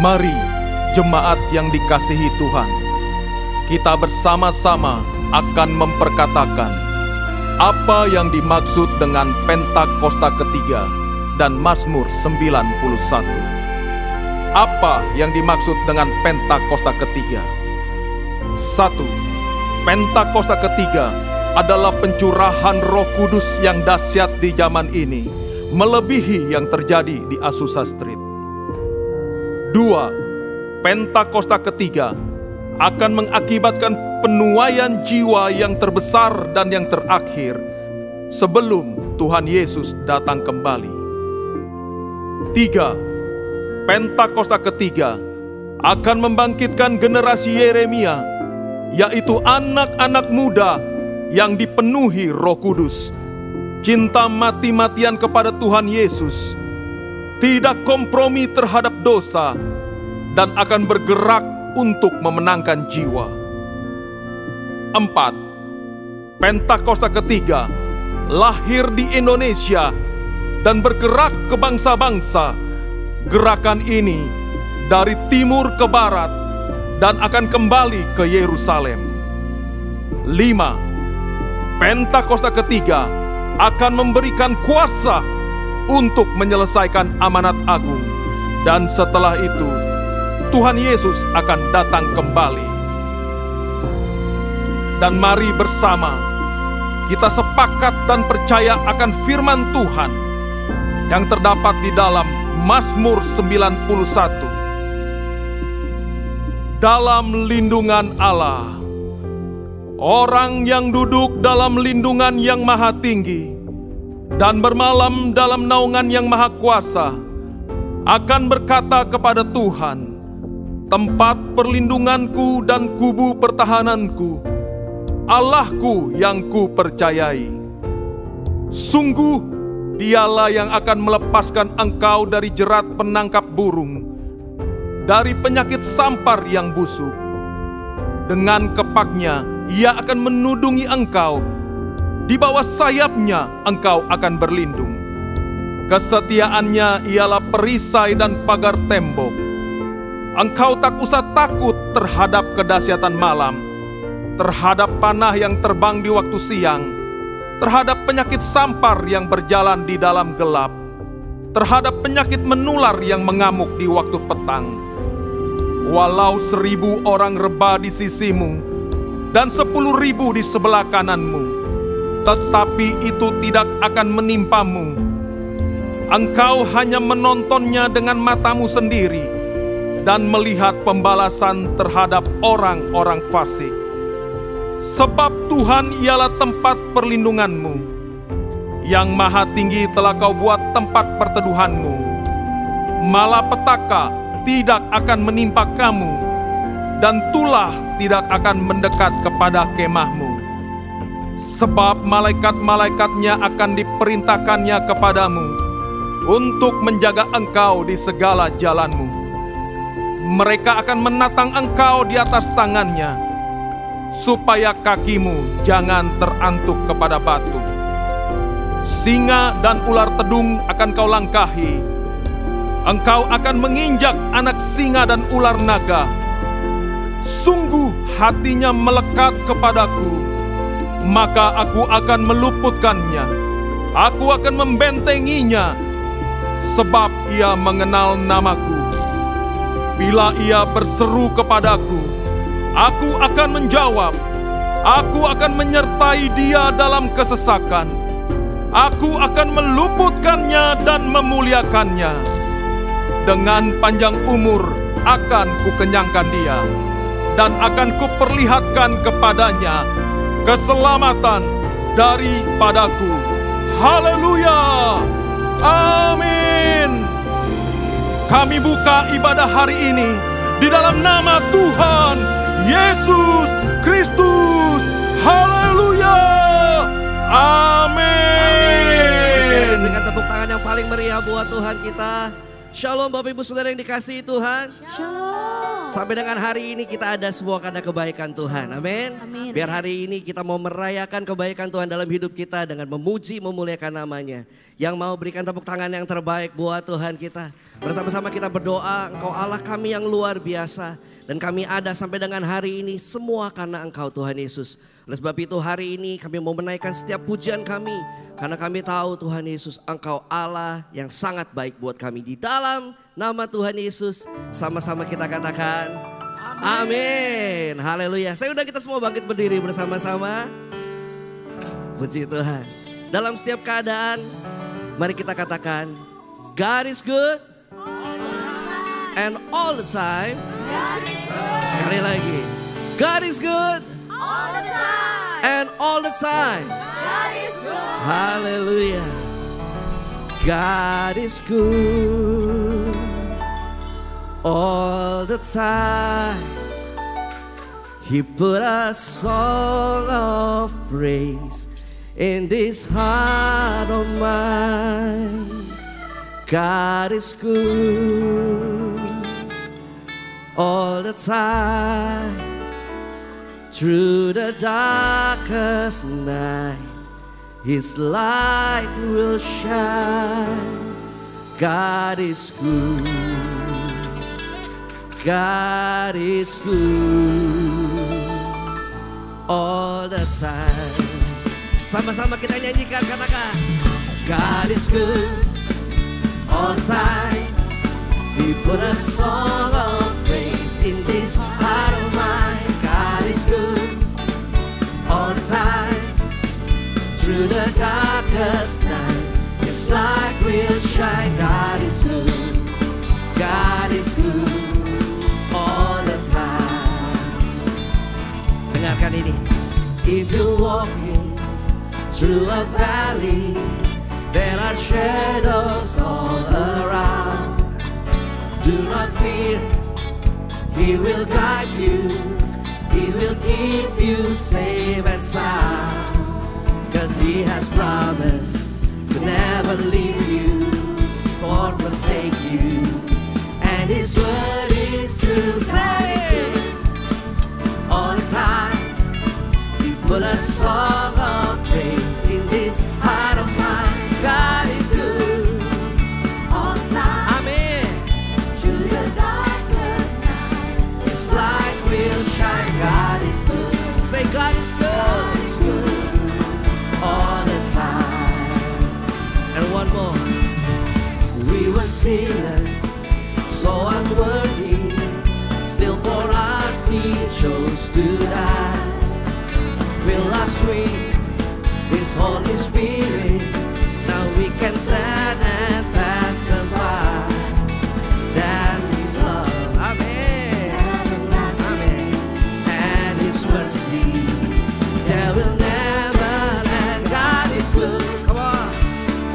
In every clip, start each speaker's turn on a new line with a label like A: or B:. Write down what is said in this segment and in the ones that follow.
A: Mari, jemaat yang dikasihi Tuhan, kita bersama-sama akan memperkatakan apa yang dimaksud dengan Pentakosta ketiga dan Mazmur 91. Apa yang dimaksud dengan Pentakosta ketiga? 1. Pentakosta ketiga adalah pencurahan Roh Kudus yang dahsyat di zaman ini, melebihi yang terjadi di Azusa Street. 2. Pentakosta ketiga akan mengakibatkan penuaian jiwa yang terbesar dan yang terakhir sebelum Tuhan Yesus datang kembali. 3. Pentakosta ketiga akan membangkitkan generasi Yeremia, yaitu anak-anak muda yang dipenuhi Roh Kudus, cinta mati-matian kepada Tuhan Yesus, tidak kompromi terhadap dosa, dan akan bergerak untuk memenangkan jiwa. 4. Pentakosta ketiga lahir di Indonesia dan bergerak ke bangsa-bangsa. Gerakan ini dari timur ke barat dan akan kembali ke Yerusalem. 5. Pentakosta ketiga akan memberikan kuasa untuk menyelesaikan amanat agung, dan setelah itu Tuhan Yesus akan datang kembali. Dan mari bersama kita sepakat dan percaya akan firman Tuhan yang terdapat di dalam Mazmur 91. Dalam lindungan Allah, orang yang duduk dalam lindungan yang maha tinggi dan bermalam dalam naungan yang maha kuasa akan berkata kepada Tuhan, tempat perlindunganku dan kubu pertahananku, Allahku yang ku percayai. Sungguh Dialah yang akan melepaskan engkau dari jerat penangkap burung, dari penyakit sampar yang busuk. Dengan kepaknya Ia akan menudungi engkau, di bawah sayapnya engkau akan berlindung. Kesetiaannya ialah perisai dan pagar tembok. Engkau tak usah takut terhadap kedahsyatan malam, terhadap panah yang terbang di waktu siang, terhadap penyakit sampar yang berjalan di dalam gelap, terhadap penyakit menular yang mengamuk di waktu petang. Walau 1000 orang rebah di sisimu dan 10.000 di sebelah kananmu, tetapi itu tidak akan menimpamu. Engkau hanya menontonnya dengan matamu sendiri dan melihat pembalasan terhadap orang-orang fasik. Sebab Tuhan ialah tempat perlindunganmu, yang maha tinggi telah kau buat tempat perteduhanmu. Malapetaka tidak akan menimpa kamu, dan tulah tidak akan mendekat kepada kemahmu. Sebab malaikat-malaikatnya akan diperintahkannya kepadamu untuk menjaga engkau di segala jalanmu. Mereka akan menatang engkau di atas tangannya, supaya kakimu jangan terantuk kepada batu. Singa dan ular tedung akan kau langkahi. Engkau akan menginjak anak singa dan ular naga. Sungguh hatinya melekat kepadaku, maka aku akan meluputkannya. Aku akan membentenginya, sebab ia mengenal namaku. Bila ia berseru kepadaku, aku akan menjawab. Aku akan menyertai dia dalam kesesakan. Aku akan meluputkannya dan memuliakannya. Dengan panjang umur akan kukenyangkan dia, dan akan kuperlihatkan kepadanya keselamatan daripadaku. Haleluya! Amin. Kami buka ibadah hari ini di dalam nama Tuhan Yesus Kristus. Haleluya! Amin.
B: Sekali lagi berikan tepuk tangan yang paling meriah buat Tuhan kita. Shalom Bapak Ibu Saudara yang dikasihi Tuhan.
C: Shalom.
B: Sampai dengan hari ini kita ada semua karena kebaikan Tuhan. Amin. Biar hari ini kita mau merayakan kebaikan Tuhan dalam hidup kita dengan memuji, memuliakan namanya. Yang mau berikan tepuk tangan yang terbaik buat Tuhan kita. Bersama-sama kita berdoa, Engkau Allah kami yang luar biasa. Dan kami ada sampai dengan hari ini semua karena Engkau Tuhan Yesus. Oleh sebab itu hari ini kami mau menaikkan setiap pujian kami. Karena kami tahu Tuhan Yesus Engkau Allah yang sangat baik buat kami. Di dalam nama Tuhan Yesus sama-sama kita katakan amin. Haleluya. Saya undang kita semua bangkit berdiri bersama-sama. Puji Tuhan. Dalam setiap keadaan mari kita katakan God is good and all the time. Sekali lagi, God is good
C: all the time.
B: And all the time.
C: God is good.
B: Hallelujah. God is good all the time. He put a song of praise in this heart of mine. God is good all the time. Through the darkest night, His light will shine. God is good. God is good all the time. Sama-sama kita nyanyikan, katakan God is good all the time. He put a song of praise in this heart of mine. God is good all the time. Through the darkest night, His light will shine. God is good. God is good all the time. Dengarkan ini. If you're walking through a valley, there are shadows all around. Do not fear, He will guide you. He will keep you safe and sound. 'Cause He has promised to never leave you or forsake you. And His word is true. Say all the time. He put a song of praise in this heart of mine. God is good
C: All the time.
B: Amen.
C: Through the darkest night,
B: His light will shine. God is good. Say God is good all the time. And one more. We were sinners, so unworthy. Still for us He chose to die. Fill us with His Holy Spirit. Now we can stand and testify that His love, amen, amen, and His mercy, there will never end. God is good, come on,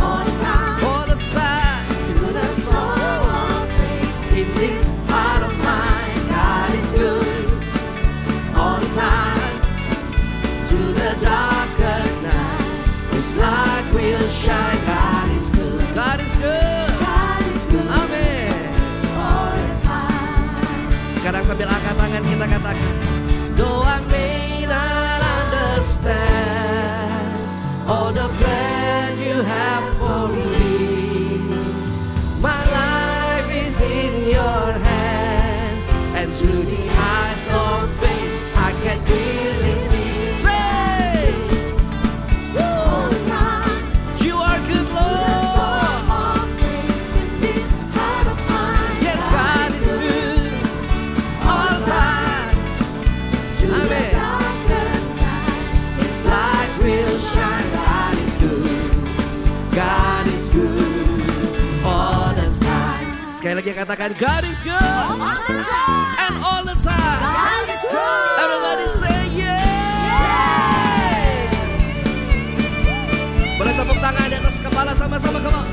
C: all the time.
B: all the time.
C: Put a song of praise
B: In this heart of mine, God is good all the time. Through the darkest night, His light will shine. God is good. God is good.
C: God is good
B: Amen.
C: all the time.
B: Sekarang sambil angkat tangan kita katakan, though I may not understand all the plan You have for me, my life is in Your hands, and through the eyes of faith I can clearly see. Say,
C: All the time.
B: You are good, Lord.
C: All praise in this heart of mine.
B: Yes, God is good all the time.
C: Through the
B: Amen.
C: darkest night,
B: His light will shine. God is good. God is good all the time. Sekali lagi katakan God is good
C: all the time.
B: and all the time.
C: God is good.
B: Everybody say yeah. Boleh tepuk tangan di atas kepala sama-sama, come on.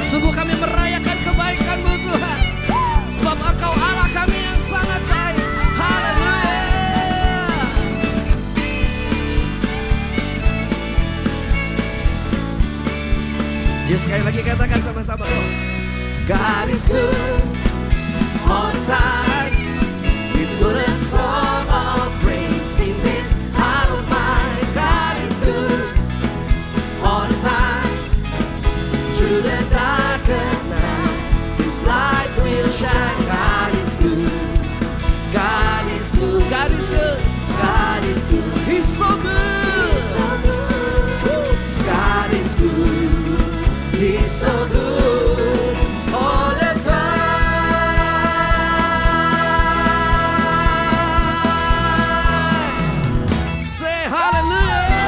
B: Sungguh kami merayakan kebaikan-Mu Tuhan, sebab Engkau Allah kami yang sangat baik. Haleluya. Ya sekali lagi katakan sama-sama, come on. God is good all the time. We put a song of praise in this heart of mine. God is good all the time. Through the darkest night, His light will shine. God is good. God is good. God is good. God is good. He's so good. He's so good. God is good. He's so good all the time. Say hallelujah.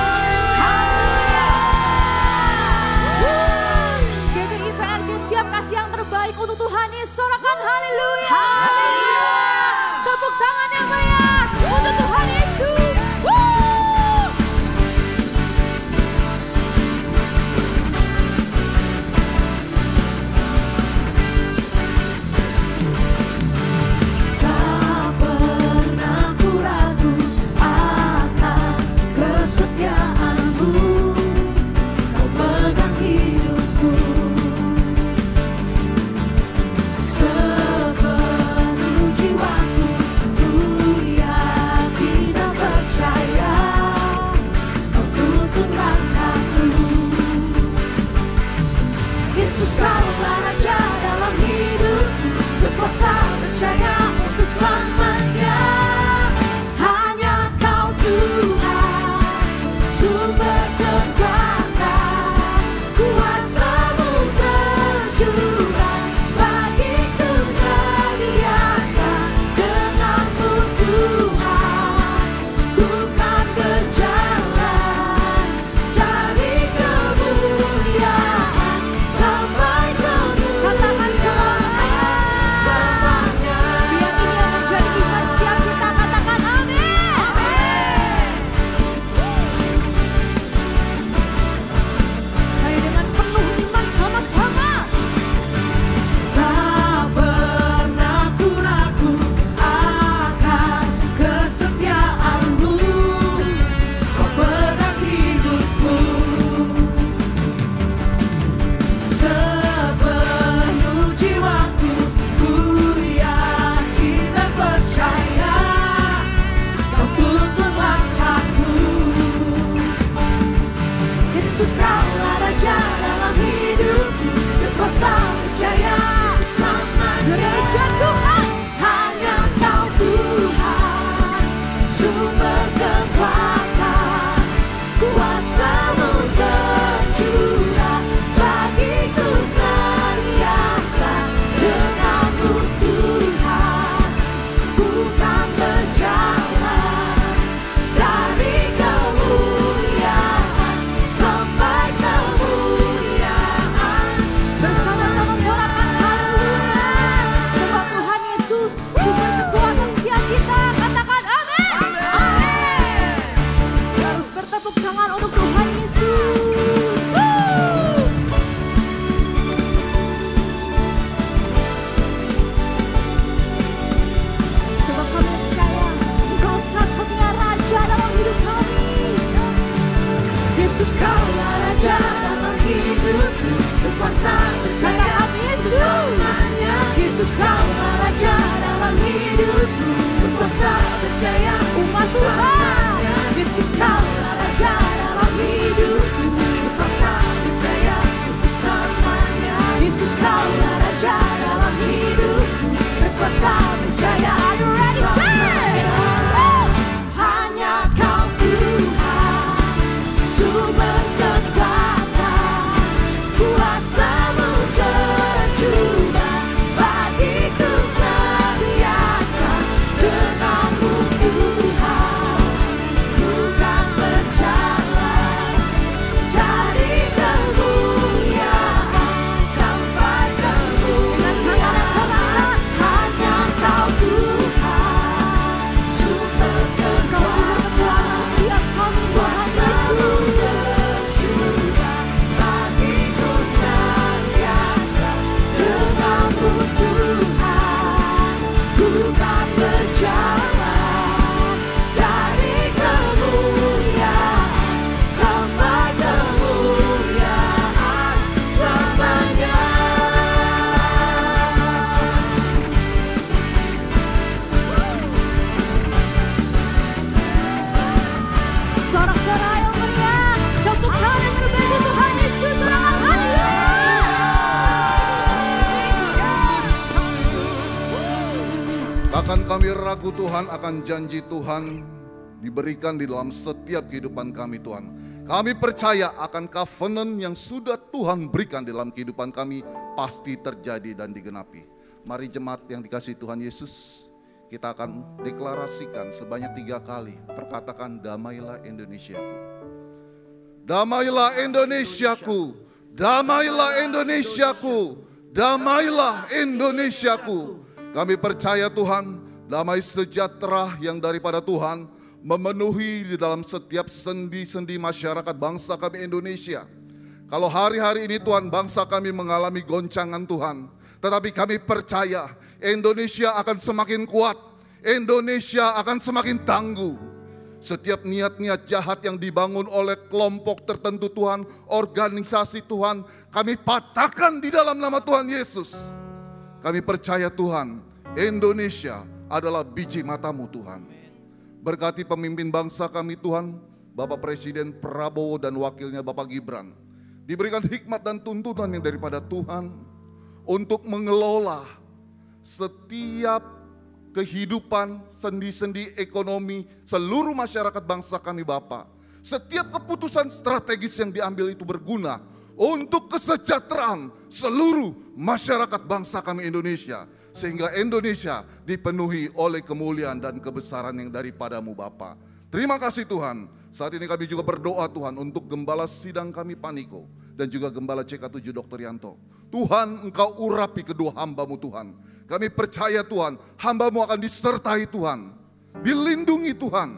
C: GBI PRJ siap kasih yang terbaik untuk Tuhan Yesus. Sorakan haleluya. Tepuk tangan yang meriah untuk Tuhan Yesus. Tak pernah ku ragu akan kesetiaanmu. Kau pegang hidupku. Sepenuh jiwaku ku yakin dan percaya. Kau tuntun langkahku. Yesus, Kaulah Raja dalam hidupku. Berkuasa percaya untuk selamanya. Hanya Kau Tuhan, sumber kekuatan. Kuasa-Mu tercurah bagiku senantiasa. Denganmu Tuhan, ku kan berjalan dari kemuliaan sampai kemuliaan. Katakan selamanya. Biar ini yang menjadi iman setiap kita. Katakan amin. Ayo dengan penuh iman sama-sama.
B: Tak pernah ku ragu akan kesetiaanmu. Kau pegang hidupku. Sepenuh jiwaku ku yakin dan percaya. Kau tuntun langkahku.
C: Yesus, Kaulah Raja dalam hidupku. Berkuasa percaya untuk selamanya. Gereja Tuhan,
B: Hanya Kau Tuhan, sumber kekuatan. Kuasa-Mu tercurah bagiku senantiasa. Denganmu Tuhan, ku kan berjalan dari kemuliaan sampai kemuliaan.
C: bersama-sama sorakan haleluya. Sebab Tuhan Yesus sumber kekuatan setiap kita. Katakan amin. Amin. Terus bertepuk tangan untuk Tuhan Yesus. Sebab kami percaya Engkau satu-satunya Raja dalam hidup kami.
B: Yesus, Kaulah Raja dalam hidupku. Berkuasa percaya
C: Yesus.
B: selamanya. Yesus, Kaulah Raja dalam hidupku. Berkuasa percaya
C: Umat
B: selamanya.
C: Tuhan.
B: Yesus, Kaulah Raja dalam hidupku. Berkuasa percaya untuk selamanya. Yesus, Kaulah Raja dalam hidupku. Berkuasa percaya untuk selamanya. Hanya Kau Tuhan, sumber kekuatan. Kuasa-Mu tercurah bagiku senantiasa. Denganmu Tuhan, ku kan berjalan dari kemuliaan sampai kemuliaan. Hanya Kau
D: ragu Tuhan akan janji Tuhan diberikan di dalam setiap kehidupan kami Tuhan. Kami percaya akan covenant yang sudah Tuhan berikan di dalam kehidupan kami pasti terjadi dan digenapi. Mari jemaat yang dikasihi Tuhan Yesus, kita akan deklarasikan sebanyak 3 kali. Perkatakan, damailah Indonesiaku. Damailah Indonesiaku. Damailah Indonesiaku. Damailah Indonesiaku. Kami percaya Tuhan, damai sejahtera yang daripada Tuhan memenuhi di dalam setiap sendi-sendi masyarakat bangsa kami Indonesia. Kalau hari-hari ini Tuhan, bangsa kami mengalami goncangan Tuhan, tetapi kami percaya Indonesia akan semakin kuat, Indonesia akan semakin tangguh. Setiap niat-niat jahat yang dibangun oleh kelompok tertentu Tuhan, organisasi Tuhan, kami patahkan di dalam nama Tuhan Yesus. Kami percaya Tuhan, Indonesia adalah biji matamu Tuhan. Berkati pemimpin bangsa kami Tuhan, Bapak Presiden Prabowo dan wakilnya Bapak Gibran. Diberikan hikmat dan tuntunan yang daripada Tuhan untuk mengelola setiap kehidupan, sendi-sendi ekonomi seluruh masyarakat bangsa kami Bapak. Setiap keputusan strategis yang diambil itu berguna untuk kesejahteraan seluruh masyarakat bangsa kami Indonesia. Sehingga Indonesia dipenuhi oleh kemuliaan dan kebesaran yang daripadamu Bapa. Terima kasih Tuhan. Saat ini kami juga berdoa Tuhan untuk Gembala Sidang kami Paniko dan juga Gembala CK7 Dr. Yanto. Tuhan, Engkau urapi kedua hamba-Mu Tuhan. Kami percaya Tuhan, hamba-Mu akan disertai Tuhan, dilindungi Tuhan.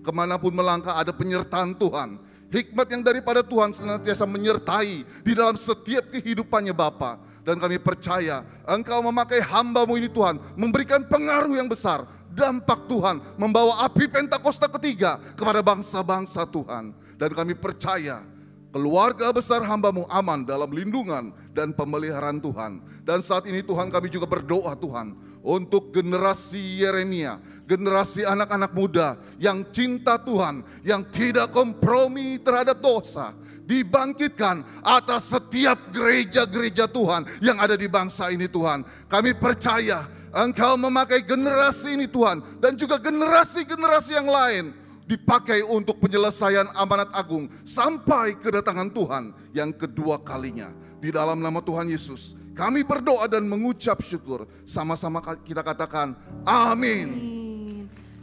D: Kemanapun melangkah ada penyertaan Tuhan. Hikmat yang daripada Tuhan senantiasa menyertai di dalam setiap kehidupannya Bapa. Dan kami percaya Engkau memakai hamba-Mu ini Tuhan, memberikan pengaruh yang besar. Dampak Tuhan membawa api Pentakosta ketiga kepada bangsa-bangsa Tuhan. Dan kami percaya keluarga besar hamba-Mu aman dalam lindungan dan pemeliharaan Tuhan. Dan saat ini Tuhan kami juga berdoa Tuhan untuk generasi Yeremia, generasi anak-anak muda yang cinta Tuhan, yang tidak kompromi terhadap dosa, dibangkitkan atas setiap gereja-gereja Tuhan yang ada di bangsa ini Tuhan. Kami percaya Engkau memakai generasi ini Tuhan, dan juga generasi-generasi yang lain dipakai untuk penyelesaian amanat agung sampai kedatangan Tuhan yang kedua kalinya. Di dalam nama Tuhan Yesus kami berdoa dan mengucap syukur. Sama-sama kita katakan amin.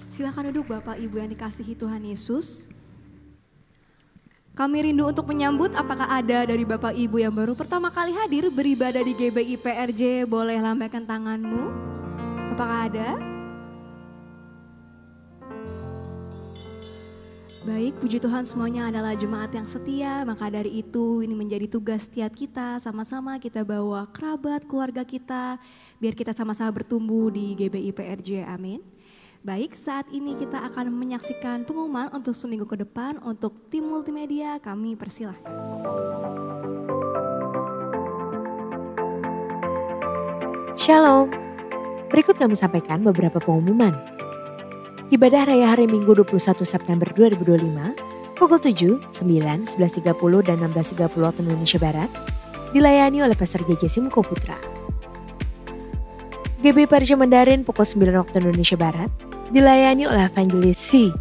C: Silakan duduk Bapak Ibu yang dikasihi Tuhan Yesus. Kami rindu untuk menyambut, apakah ada dari Bapak Ibu yang baru pertama kali hadir beribadah di GBI PRJ, boleh lambaikan tanganmu. Apakah ada? Baik, puji Tuhan semuanya adalah jemaat yang setia, maka dari itu ini menjadi tugas setiap kita, sama-sama kita bawa kerabat, keluarga kita, biar kita sama-sama bertumbuh di GBI PRJ, amin. Baik, saat ini kita akan menyaksikan pengumuman untuk seminggu ke depan. Untuk tim multimedia kami persilahkan.
E: Shalom, berikut kami sampaikan beberapa pengumuman. Ibadah Raya Hari Minggu 21 September 2025 pukul 7, 9, 11.30 dan 16.30 waktu Indonesia Barat dilayani oleh Pastor JJ Simko Putra. GBI PRJ Mandarin pukul 9 waktu Indonesia Barat dilayani oleh Evangelis C.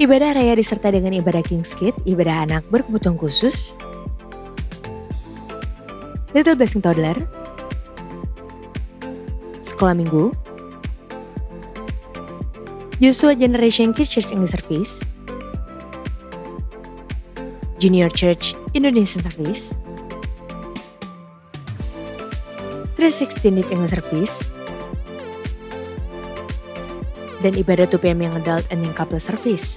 E: Ibadah Raya disertai dengan ibadah King's Kid, ibadah anak berkebutuhan khusus, Little Blessing Toddler, Sekolah Minggu, Joshua Generation Kids Church English Service, Junior Church Indonesian Service, 316 Need English Service, dan ibadah 2 PM yang adult and yang couple service.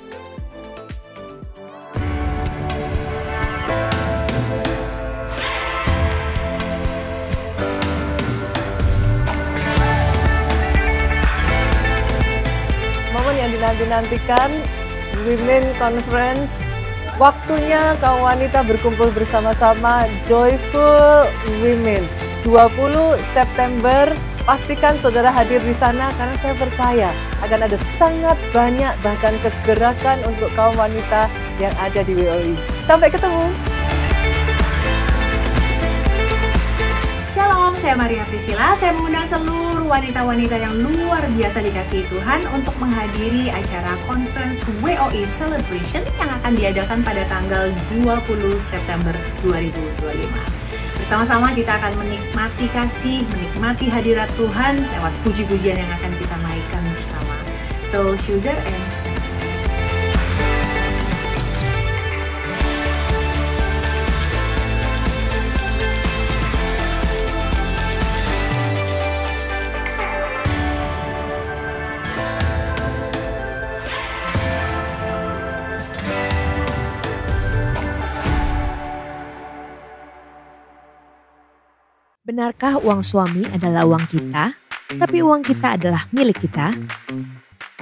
F: Momen yang dinanti-nantikan, Women Conference, waktunya kaum wanita berkumpul bersama-sama, Joyful Women. 20 September, pastikan saudara hadir di sana karena saya percaya akan ada sangat banyak bahkan kegerakan untuk kaum wanita yang ada di WOI. Sampai ketemu.
G: Shalom. Shalom, saya Maria Priscilla. Saya mengundang seluruh wanita-wanita yang luar biasa dikasihi Tuhan untuk menghadiri acara Conference WOE Celebration yang akan diadakan pada tanggal 20 September 2025. Bersama-sama kita akan menikmati kasih, menikmati hadirat Tuhan lewat puji-pujian yang akan kita naikkan bersama. Soul Sugar and
E: Benarkah uang suami adalah uang kita, tapi uang kita adalah milik kita?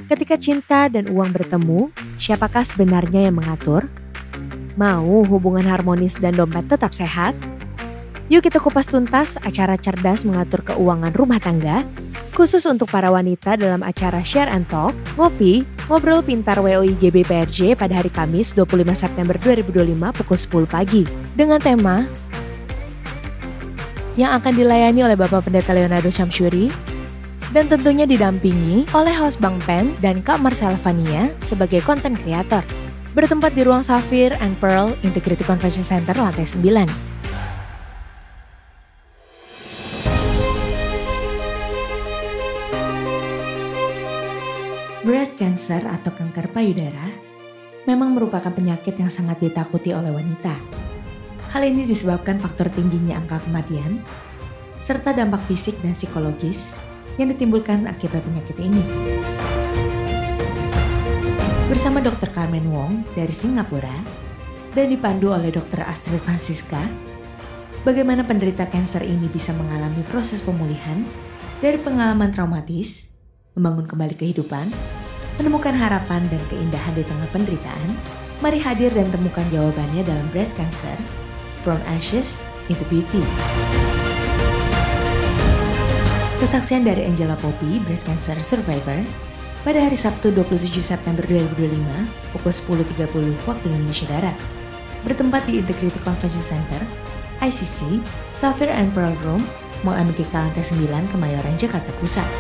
E: Ketika cinta dan uang bertemu, siapakah sebenarnya yang mengatur? Mau hubungan harmonis dan dompet tetap sehat? Yuk kita kupas tuntas acara cerdas mengatur keuangan rumah tangga, khusus untuk para wanita dalam acara Share and Talk, Ngopi, Ngobrol Pintar WOI GBPRJ pada hari Kamis 25 September 2025 pukul 10 pagi. Dengan tema yang akan dilayani oleh Bapak Pendeta Leonardo Syamsyuri dan tentunya didampingi oleh host Bang Pen dan Kak Marcella Vania sebagai konten kreator. Bertempat di ruang Sapphire and Pearl Integrity Convention Center lantai 9. Breast cancer atau kanker payudara memang merupakan penyakit yang sangat ditakuti oleh wanita. Hal ini disebabkan faktor tingginya angka kematian, serta dampak fisik dan psikologis yang ditimbulkan akibat penyakit ini. Bersama Dr. Carmen Wong dari Singapura dan dipandu oleh Dr. Astrid Francisca, bagaimana penderita kanker ini bisa mengalami proses pemulihan dari pengalaman traumatis, membangun kembali kehidupan, menemukan harapan dan keindahan di tengah penderitaan. Mari hadir dan temukan jawabannya dalam Breast Cancer, From Ashes into Beauty. Kesaksian dari Angela Poppy, Breast Cancer Survivor, pada hari Sabtu 27 September 2025 pukul 10.30 waktu Indonesia Barat. Bertempat di Integrity Convention Center, ICC, Sapphire and Pearl Room, Mall MGK lantai 9, Kemayoran, Jakarta Pusat.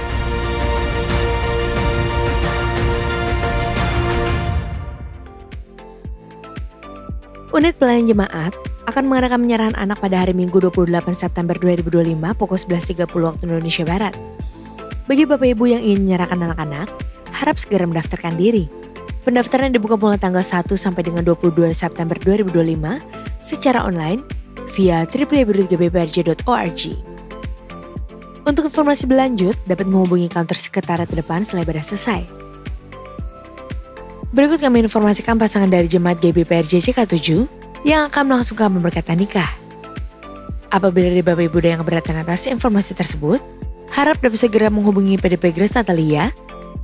E: Unit Pelayanan Jemaat akan mengadakan penyerahan anak pada hari Minggu 28 September 2025 pukul 11.30 waktu Indonesia Barat. Bagi Bapak Ibu yang ingin menyerahkan anak-anak, harap segera mendaftarkan diri. Pendaftaran dibuka mulai tanggal 1 sampai dengan 22 September 2025 secara online via www.gbprj.org. Untuk informasi berlanjut, dapat menghubungi kantor sekretariat depan setelah ibadah selesai. Berikut kami informasikan pasangan dari Jemaat GBPRJ CK7 yang akan melangsungkan pemberkatan nikah. Apabila ada Bapak Ibu yang keberatan atas informasi tersebut, harap dapat segera menghubungi PDP Grace Natalia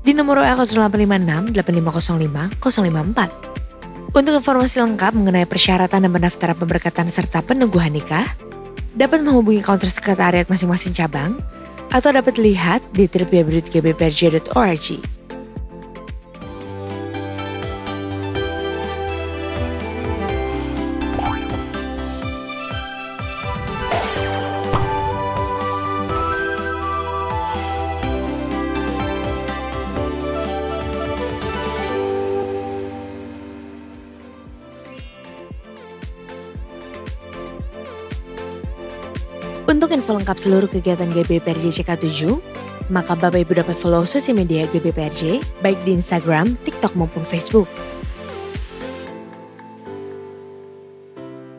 E: di nomor WA 0856 8505 054. Untuk informasi lengkap mengenai persyaratan dan pendaftaran pemberkatan serta peneguhan nikah, dapat menghubungi kantor sekretariat masing-masing cabang atau dapat lihat di www.gbprj.org. Untuk info lengkap seluruh kegiatan GBPRJ CK7, maka Bapak Ibu dapat follow sosial media GBPRJ, baik di Instagram, TikTok maupun Facebook.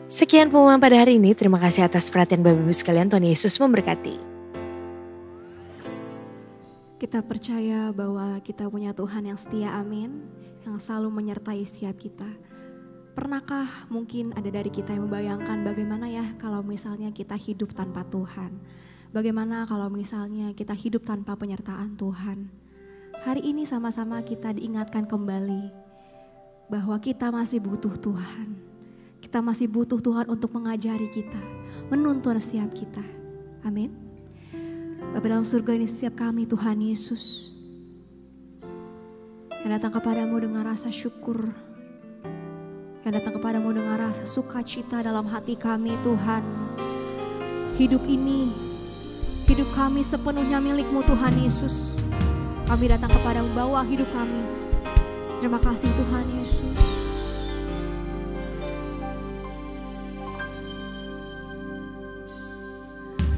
E: Sekian pengumuman pada hari ini, terima kasih atas perhatian Bapak Ibu sekalian, Tuhan Yesus memberkati.
C: Kita percaya bahwa kita punya Tuhan yang setia, amin, yang selalu menyertai setiap kita. Pernahkah mungkin ada dari kita yang membayangkan bagaimana ya kalau misalnya kita hidup tanpa Tuhan? Bagaimana kalau misalnya kita hidup tanpa penyertaan Tuhan? Hari ini sama-sama kita diingatkan kembali bahwa kita masih butuh Tuhan. Kita masih butuh Tuhan untuk mengajari kita, menuntun setiap kita. Amin. Bapa dalam surga, ini setiap kami Tuhan Yesus yang datang kepadamu dengan rasa syukur, yang datang kepadamu dengan rasa sukacita dalam hati kami Tuhan. Hidup ini Hidup kami sepenuhnya milik-Mu Tuhan Yesus. Kami datang kepada-Mu, bawa hidup kami. Terima kasih Tuhan Yesus.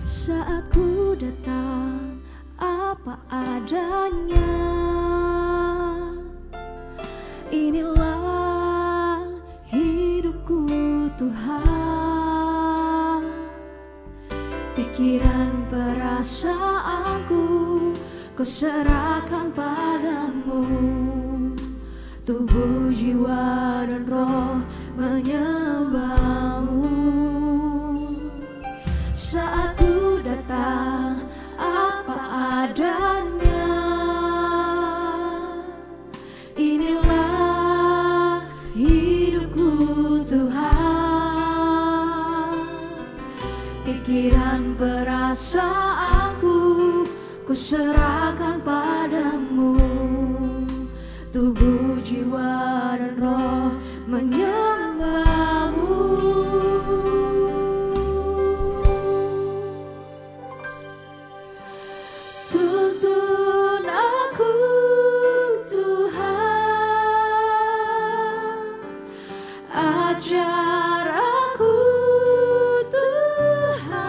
C: Saat ku datang apa adanya, inilah hidupku Tuhan. Pikiran perasaanku ku serahkan padamu. Tubuh, jiwa, dan roh menyembah-Mu. Saat ku datang apa adanya, inilah hidupku Tuhan. Pikiran perasaanku ku serahkan padamu. Tubuh, jiwa, dan roh menyembah-Mu. Tuntun aku Tuhan, ajar aku Tuhan,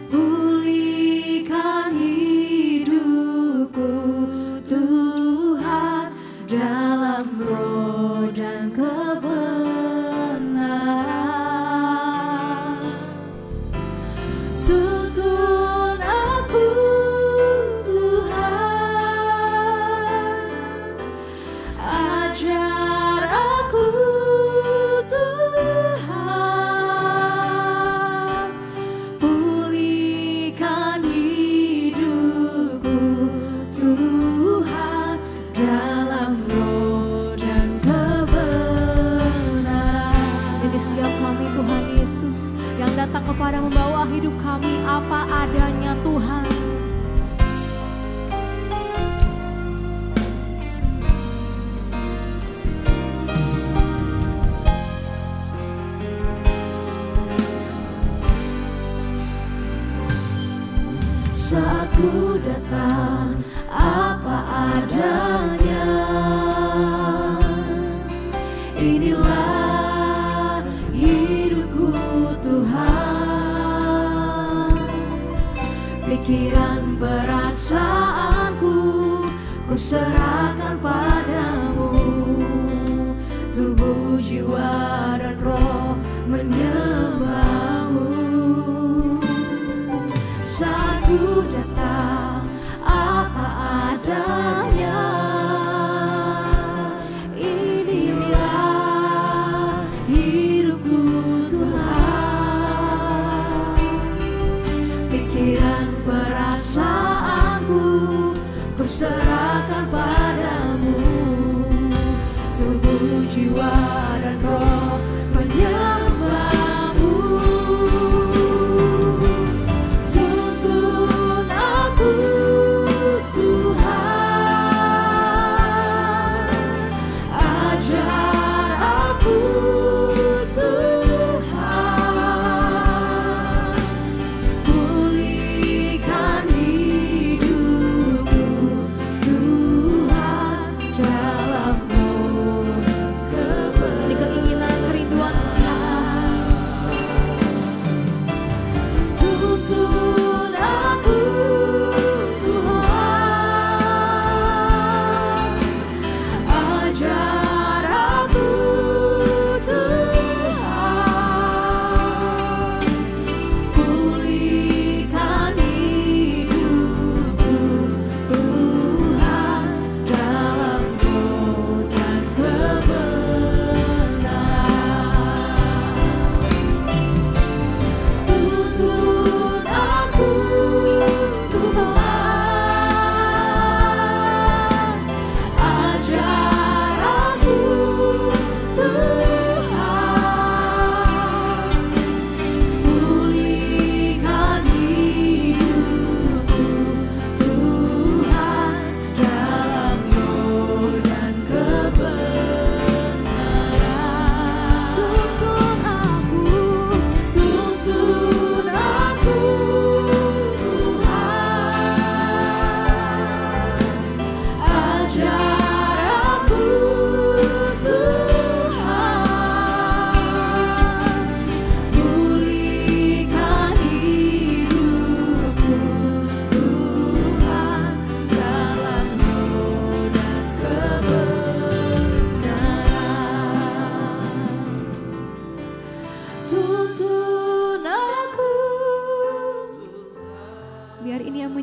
C: pulihkan hidupku Tuhan, dalam roh dan kebenaran. Tuntun aku Tuhan, ajar aku Tuhan, pulihkan hidupku Tuhan, dalam roh dan kebenaran. Jadi setiap kami Tuhan Yesus yang datang kepada membawa hidup kami apa adanya Tuhan. Saat ku datang apa adanya, inilah hidupku Tuhan. Pikiran perasaanku ku serahkan padamu. Tubuh, jiwa, dan roh menyembah-Mu. Saat ku datang apa adanya, inilah hidupku Tuhan. Pikiran perasaanku ku serahkan padamu. Tubuh, jiwa, dan roh menyembah-Mu. Tuntun aku Tuhan, ajar aku Tuhan, pulihkan hidupku Tuhan, dalam roh kebenaran. Ini keinginan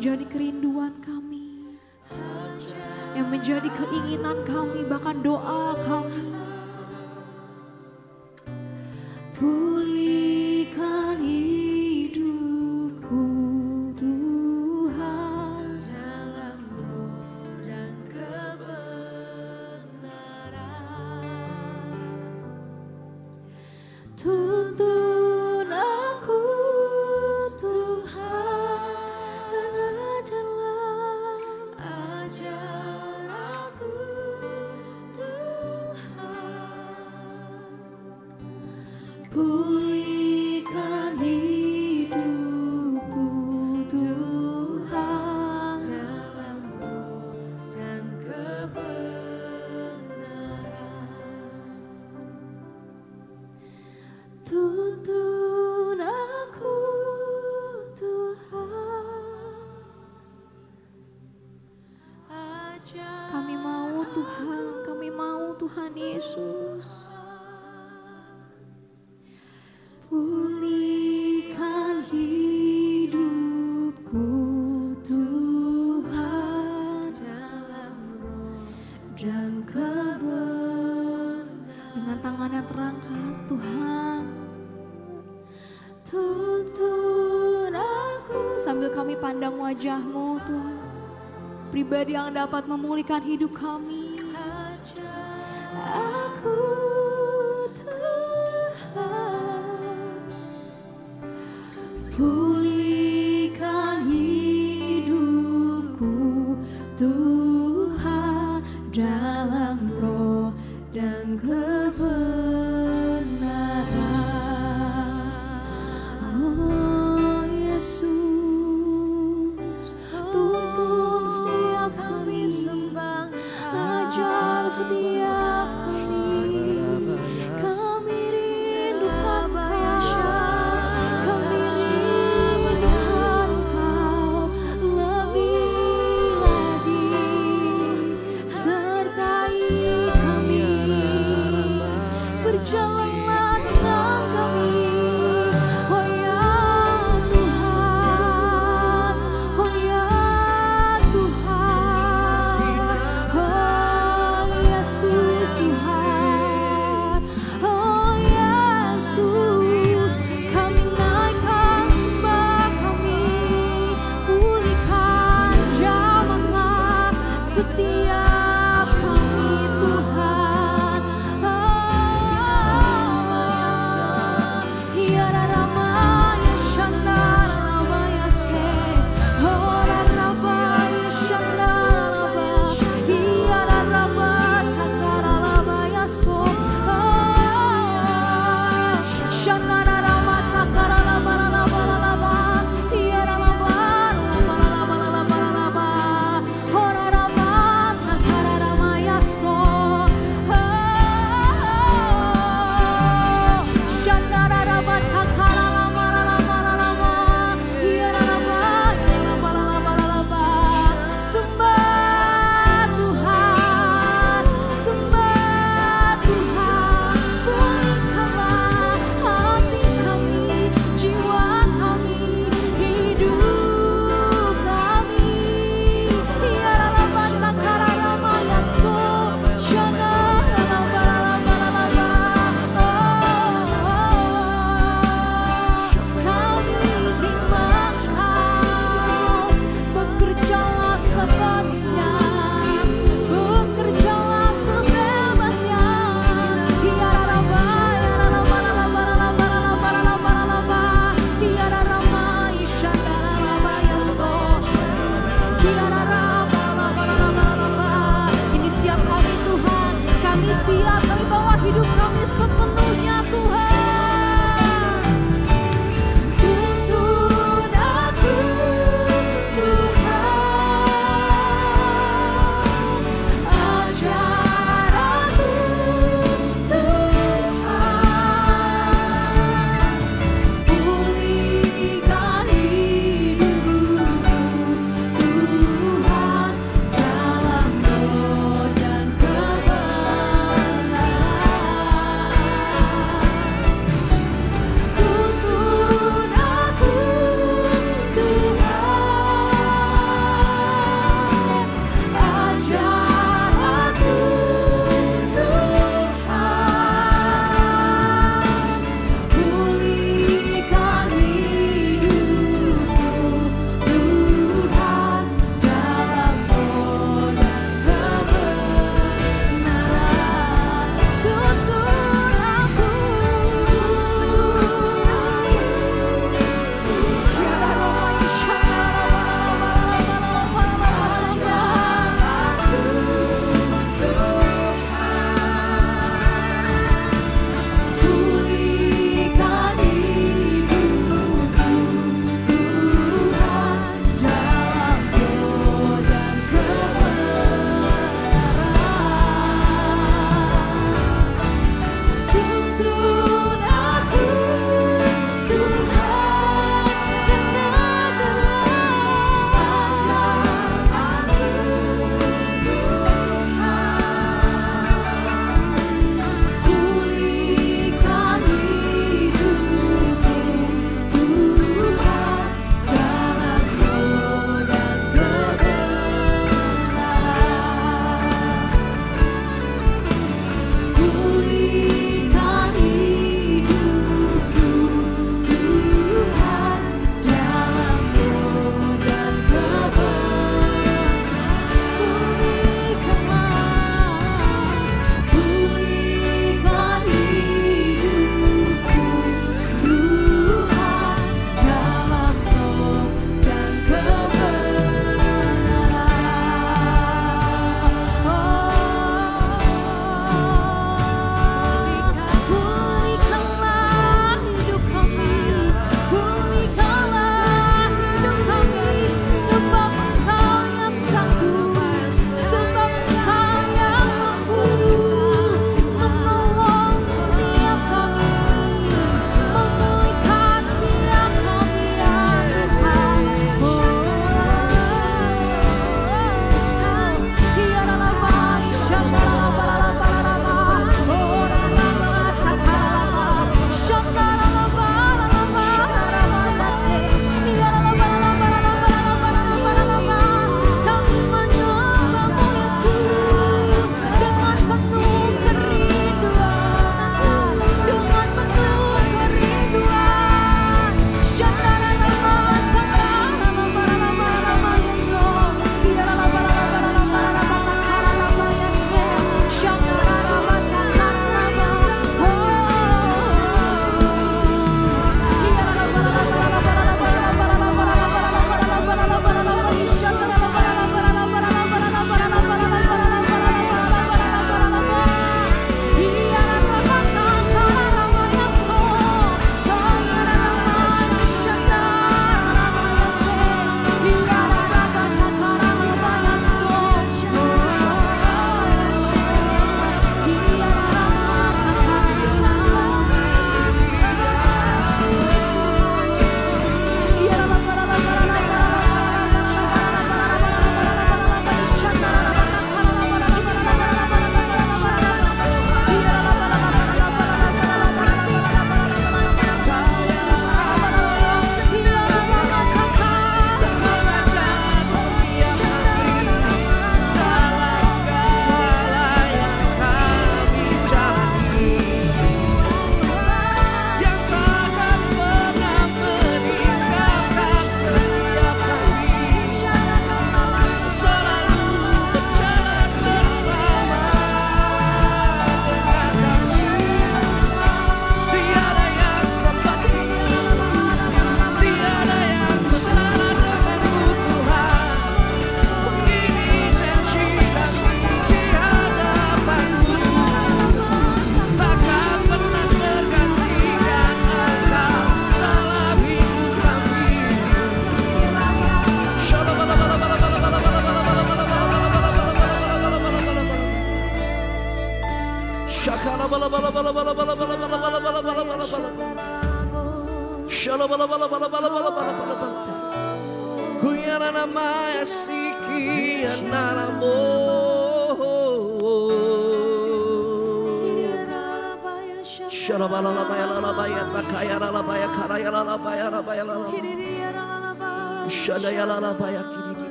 C: menjadi kerinduan kami, yang menjadi keinginan kami, bahkan doa kami. Pulihkan hidupku Tuhan dalam roh dan kebenaran. Tuntun aku Tuhan, ajar aku Tuhan. Pulihkan hidupku Tuhan dalam roh dan kebenaran. Tuntun aku Tuhan, kami mau Tuhan, kami mau Tuhan Yesus. Pulihkan hidupku Tuhan dalam roh dan kebenaran. Dengan tangan yang terangkat Tuhan, tuntun aku. Sambil kami pandang wajah-Mu Tuhan, pribadi yang dapat memulihkan hidup kami. Aku pulihkan hidupku Tuhan dalam roh dan kebenaran. Oh Yesus, tuntun setiap kami, ajar setiap kami. Kami rindukan Kau, kami rindukan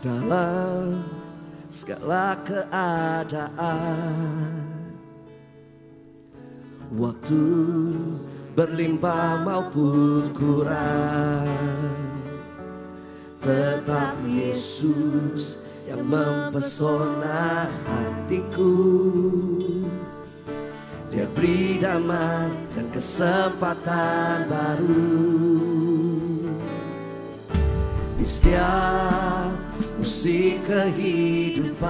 B: Dalam segala keadaan, waktu berlimpah maupun kurang, tetap Yesus yang mempesona hatiku. Dia beri damai dan kesempatan baru di setiap musik kehidupan.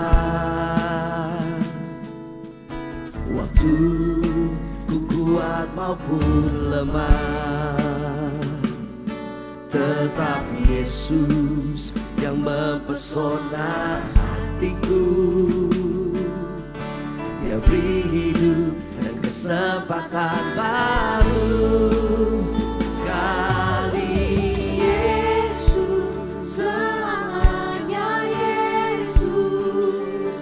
B: Waktu ku kuat maupun lemah, tetap Yesus yang mempesona hatiku. Dia beri hidup dan kesempatan baru sekali.
H: Yesus, selamanya Yesus,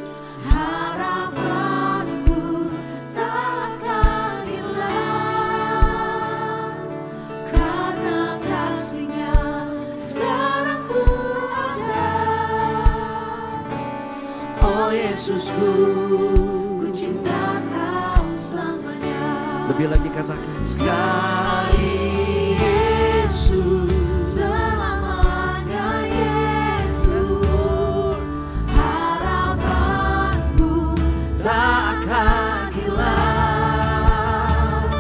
H: harapanku tak akan hilang, karena kasih-Nya sekarang ku ada. Oh Yesusku, cinta Kau selamanya.
B: Lebih lagi katakan sekali Yesus,
H: selamanya Yesus, harapanku
B: tak akan hilang,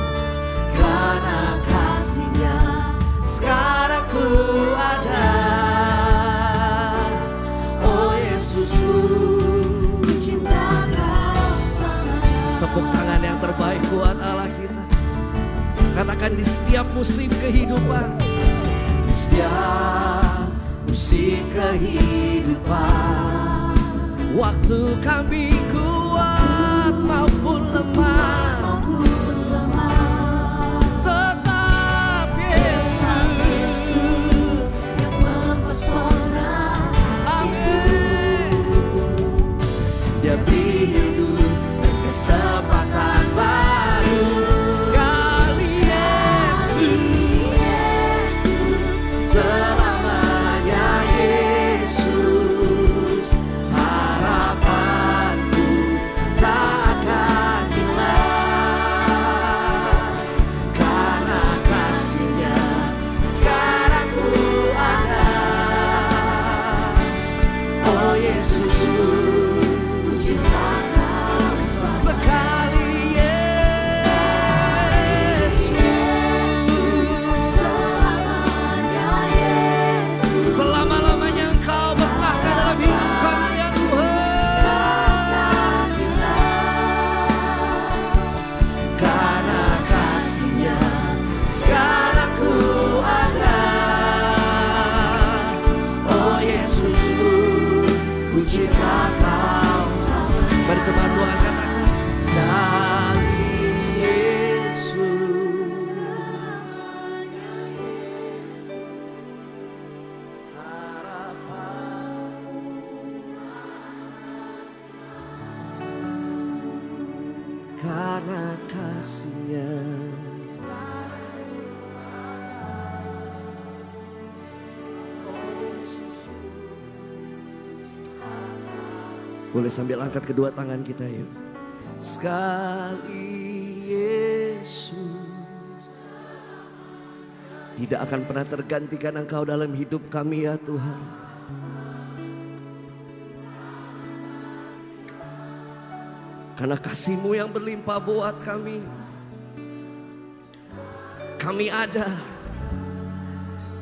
B: karena kasih-Nya sekarang ku ada. Oh Yesusku, tepuk tangan yang terbaik buat Allah kita. Katakan di setiap musim kehidupan, di setiap musim kehidupan, waktu kami kuat maupun lemah, tetap Yesus
H: yang mempesona.
B: Amin. Dia beri hidup dan kesempatan baru sekali. Yesus, selamanya Yesus, harapanku tak akan hilang, karena kasih-Nya sekarang ku ada. Oh Yesusku, ku cinta Kau sekali. Selama-lamanya Engkau bertahta dalam hidup kami ya Tuhan, karena kasih-Nya sekarang ku ada. Oh Yesusku, ku cinta Kau. Mari jemaat Tuhan katakan sekali Yesus, karena kasih-Nya. Boleh sambil angkat kedua tangan kita yuk. Sekali Yesus, tidak akan pernah tergantikan Engkau dalam hidup kami ya Tuhan. Karena kasih-Mu yang berlimpah buat kami. Kami ada.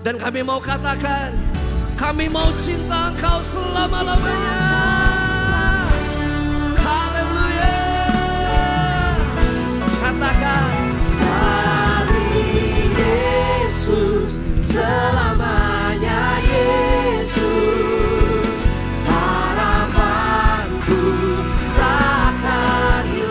B: Dan kami mau katakan, kami mau cinta Engkau selama-lamanya. Haleluya. Katakan, sekali Yesus, selamanya Yesus, harapanku tak akan hilang.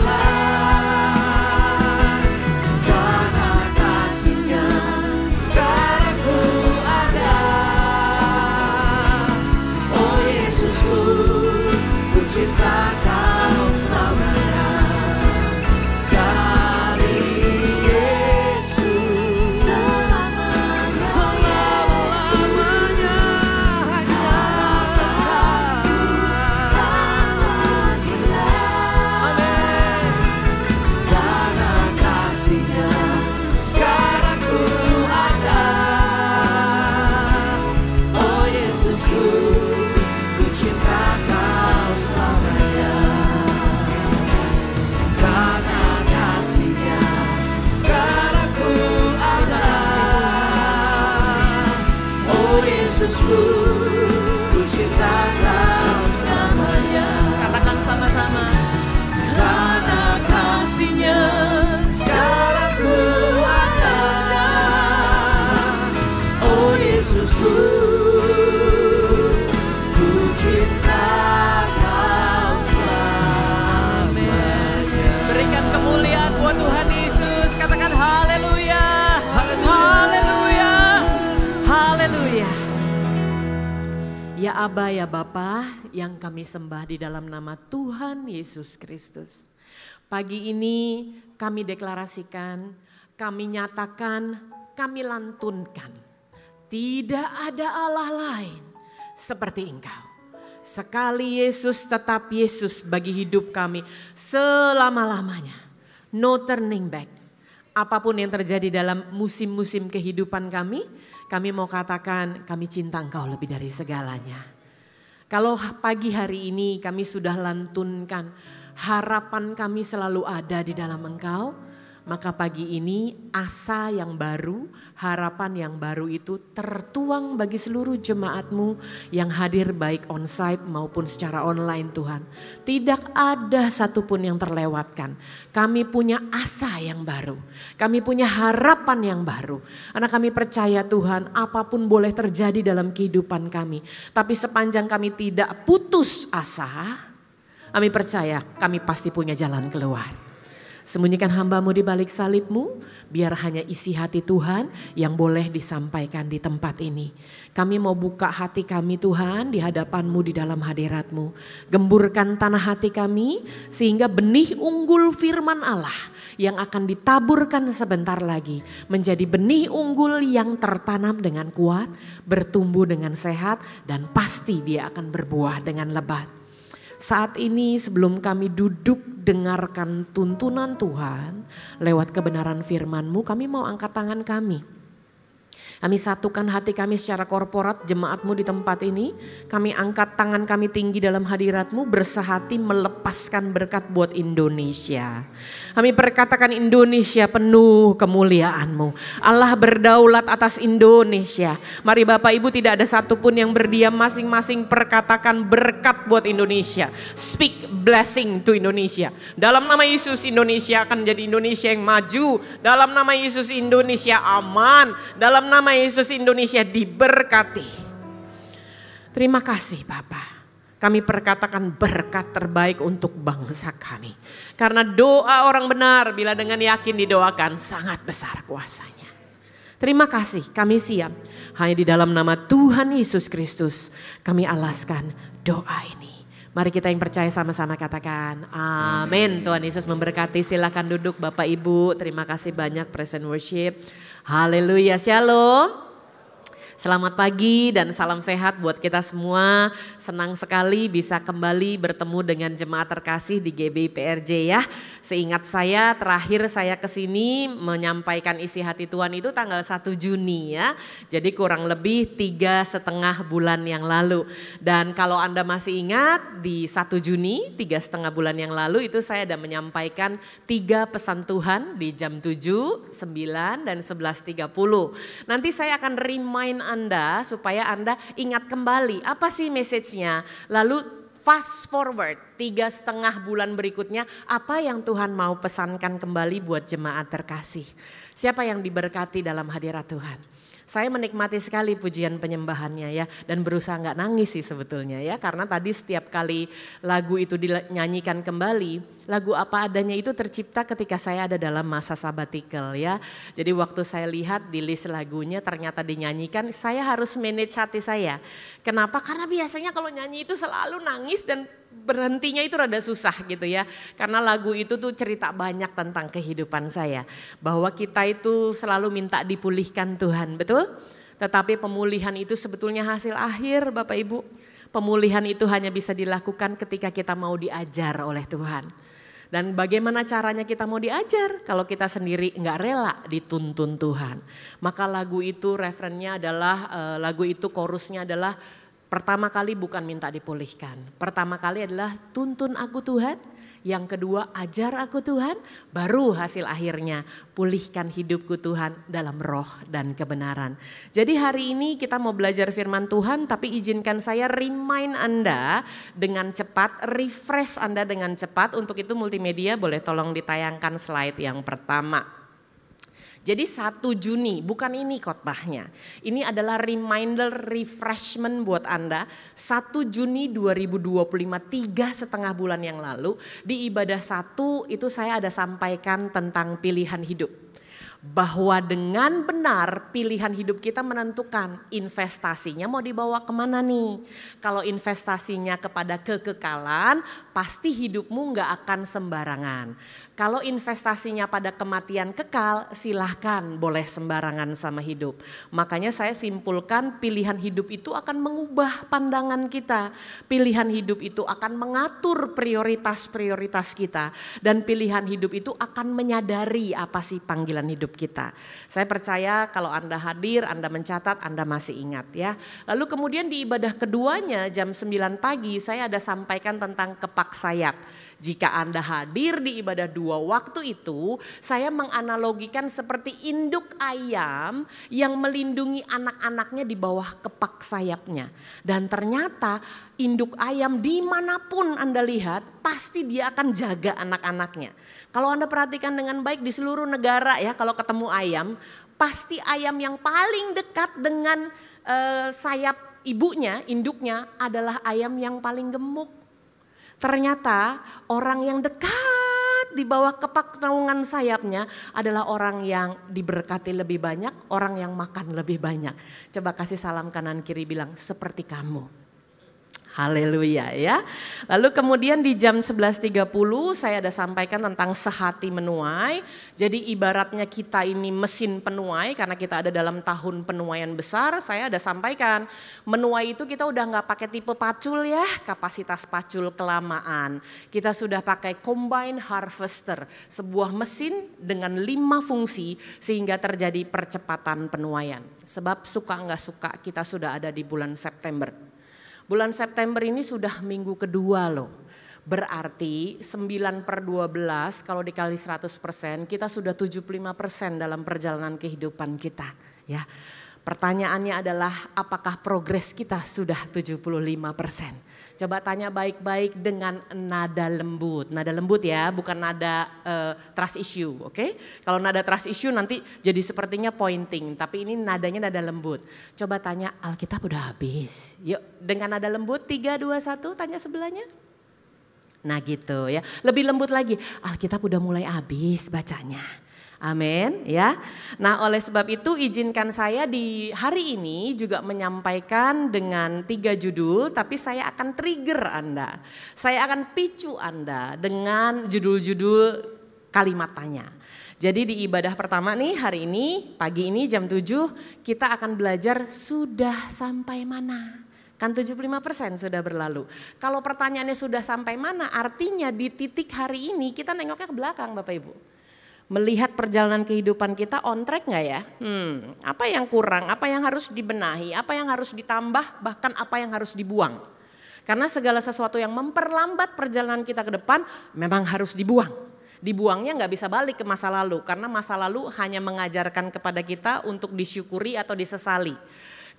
B: Yesusku, ku cinta Kau selamanya.
F: Katakan sama-sama.
B: Karena kasih-Nya sekarang ku ada. Oh Yesusku, ku cinta Kau selamanya.
F: Berikan kemuliaan buat Tuhan Yesus. Katakan haleluya. Haleluya. Haleluya. Ya Aba, ya Bapa yang kami sembah di dalam nama Tuhan Yesus Kristus. Pagi ini kami deklarasikan, kami nyatakan, kami lantunkan. Tidak ada Allah lain seperti Engkau. Sekali Yesus tetap Yesus bagi hidup kami selama-lamanya. No turning back. Apapun yang terjadi dalam musim-musim kehidupan kami mau katakan kami cinta Engkau lebih dari segalanya. Kalau pagi hari ini kami sudah lantunkan, harapan kami selalu ada di dalam Engkau, maka pagi ini asa yang baru, harapan yang baru itu tertuang bagi seluruh jemaat-Mu yang hadir baik onsite maupun secara online Tuhan. Tidak ada satupun yang terlewatkan. Kami punya asa yang baru, kami punya harapan yang baru. Karena kami percaya Tuhan apapun boleh terjadi dalam kehidupan kami. Tapi sepanjang kami tidak putus asa, kami percaya kami pasti punya jalan keluar. Sembunyikan hamba-Mu di balik salib-Mu, biar hanya isi hati Tuhan yang boleh disampaikan di tempat ini. Kami mau buka hati kami Tuhan di hadapan-Mu di dalam hadirat-Mu. Gemburkan tanah hati kami sehingga benih unggul firman Allah yang akan ditaburkan sebentar lagi menjadi benih unggul yang tertanam dengan kuat, bertumbuh dengan sehat dan pasti dia akan berbuah dengan lebat. Saat ini sebelum kami duduk dengarkan tuntunan Tuhan lewat kebenaran firman-Mu, kami mau angkat tangan kami. Kami satukan hati kami secara korporat jemaat-Mu di tempat ini. Kami angkat tangan kami tinggi dalam hadirat-Mu, bersehati melepaskan berkat buat Indonesia. Kami berkatakan Indonesia penuh kemuliaan-Mu. Allah berdaulat atas Indonesia. Mari Bapak Ibu, tidak ada satupun yang berdiam, masing-masing perkatakan berkat buat Indonesia. Speak blessing to Indonesia. Dalam nama Yesus Indonesia akan menjadi Indonesia yang maju. Dalam nama Yesus Indonesia aman. Dalam nama Yesus Indonesia diberkati. Terima kasih Bapak. Kami perkatakan berkat terbaik untuk bangsa kami. Karena doa orang benar bila dengan yakin didoakan sangat besar kuasanya. Terima kasih, kami siap. Hanya di dalam nama Tuhan Yesus Kristus kami alaskan doa ini. Mari kita yang percaya sama-sama katakan amin. Tuhan Yesus memberkati, silakan duduk Bapak Ibu. Terima kasih banyak present worship. Haleluya, shalom. Selamat pagi dan salam sehat buat kita semua. Senang sekali bisa kembali bertemu dengan jemaat terkasih di GBI PRJ ya. Seingat saya terakhir saya kesini menyampaikan isi hati Tuhan itu tanggal 1 Juni ya. Jadi kurang lebih 3,5 bulan yang lalu. Dan kalau Anda masih ingat di 1 Juni 3,5 bulan yang lalu itu saya ada menyampaikan 3 pesan Tuhan di jam 7, 9 dan 11.30. Nanti saya akan remind Anda supaya Anda ingat kembali apa sih message-nya. Lalu fast forward 3,5 bulan berikutnya apa yang Tuhan mau pesankan kembali buat jemaat terkasih. Siapa yang diberkati dalam hadirat Tuhan? Saya menikmati sekali pujian penyembahannya ya dan berusaha nggak nangis sih sebetulnya ya. Karena tadi setiap kali lagu itu dinyanyikan kembali, lagu apa adanya itu tercipta ketika saya ada dalam masa sabbatical ya. Jadi waktu saya lihat di list lagunya ternyata dinyanyikan, saya harus manage hati saya. Kenapa? Karena biasanya kalau nyanyi itu selalu nangis dan berhentinya itu rada susah gitu ya. Karena lagu itu tuh cerita banyak tentang kehidupan saya. Bahwa kita itu selalu minta dipulihkan Tuhan, betul? Tetapi pemulihan itu sebetulnya hasil akhir Bapak Ibu. Pemulihan itu hanya bisa dilakukan ketika kita mau diajar oleh Tuhan. Dan bagaimana caranya kita mau diajar kalau kita sendiri nggak rela dituntun Tuhan. Maka lagu itu referennya adalah, lagu itu chorusnya adalah pertama kali bukan minta dipulihkan. Pertama kali adalah tuntun aku Tuhan,
I: Yang kedua, ajar aku Tuhan, baru hasil akhirnya pulihkan hidupku Tuhan dalam roh dan kebenaran. Jadi hari ini kita mau belajar firman Tuhan, tapi izinkan saya remind Anda dengan cepat, refresh Anda dengan cepat. Untuk itu multimedia boleh tolong ditayangkan slide yang pertama. Jadi 1 Juni, bukan ini khotbahnya. Ini adalah reminder refreshment buat Anda. 1 Juni 2025, 3,5 bulan yang lalu. Di ibadah 1 itu saya ada sampaikan tentang pilihan hidup. Bahwa dengan benar pilihan hidup kita menentukan investasinya mau dibawa kemana nih. Kalau investasinya kepada kekekalan, pasti hidupmu gak akan sembarangan. Kalau investasinya pada kematian kekal, silahkan boleh sembarangan sama hidup. Makanya saya simpulkan pilihan hidup itu akan mengubah pandangan kita. Pilihan hidup itu akan mengatur prioritas-prioritas kita. Dan pilihan hidup itu akan menyadari apa sih panggilan hidup kita. Saya percaya kalau Anda hadir, Anda mencatat, Anda masih ingat ya. Lalu kemudian di ibadah keduanya jam 9 pagi saya ada sampaikan tentang kepak sayap. Jika Anda hadir di ibadah 2 waktu itu, saya menganalogikan seperti induk ayam yang melindungi anak-anaknya di bawah kepak sayapnya. Dan ternyata induk ayam dimanapun Anda lihat, pasti dia akan jaga anak-anaknya. Kalau Anda perhatikan dengan baik di seluruh negara ya, kalau ketemu ayam, pasti ayam yang paling dekat dengan sayap ibunya, induknya adalah ayam yang paling gemuk. Ternyata orang yang dekat di bawah kepak naungan sayapnya adalah orang yang diberkati lebih banyak, orang yang makan lebih banyak. Coba kasih salam kanan kiri bilang seperti kamu. Haleluya ya. Lalu kemudian di jam 11.30 saya ada sampaikan tentang sehati menuai. Jadi ibaratnya kita ini mesin penuai karena kita ada dalam tahun penuaian besar. Saya ada sampaikan menuai itu kita udah gak pakai tipe pacul ya, kapasitas pacul kelamaan. Kita sudah pakai combine harvester, sebuah mesin dengan 5 fungsi sehingga terjadi percepatan penuaian. Sebab suka gak suka kita sudah ada di bulan September. Bulan September ini sudah minggu kedua loh. Berarti 9/12 kalau dikali 100% kita sudah 75% dalam perjalanan kehidupan kita. Ya. Pertanyaannya adalah apakah progres kita sudah 75%? Coba tanya baik-baik dengan nada lembut. Nada lembut ya, bukan nada trust issue, oke? Kalau nada trust issue nanti jadi sepertinya pointing, tapi ini nadanya nada lembut. Coba tanya Alkitab udah habis. Yuk dengan nada lembut 3, 2, 1 tanya sebelahnya. Nah gitu ya, lebih lembut lagi. Alkitab udah mulai habis bacanya. Amin ya. Nah oleh sebab itu izinkan saya di hari ini juga menyampaikan dengan 3 judul, tapi saya akan trigger Anda. Saya akan picu Anda dengan judul-judul kalimat tanya. Jadi di ibadah pertama nih hari ini, pagi ini jam 7 kita akan belajar sudah sampai mana. Kan 75% sudah berlalu. Kalau pertanyaannya sudah sampai mana artinya di titik hari ini kita nengoknya ke belakang Bapak Ibu. Melihat perjalanan kehidupan kita on track gak ya? Apa yang kurang, apa yang harus dibenahi, apa yang harus ditambah, bahkan apa yang harus dibuang. Karena segala sesuatu yang memperlambat perjalanan kita ke depan memang harus dibuang. Dibuangnya gak bisa balik ke masa lalu, karena masa lalu hanya mengajarkan kepada kita untuk disyukuri atau disesali.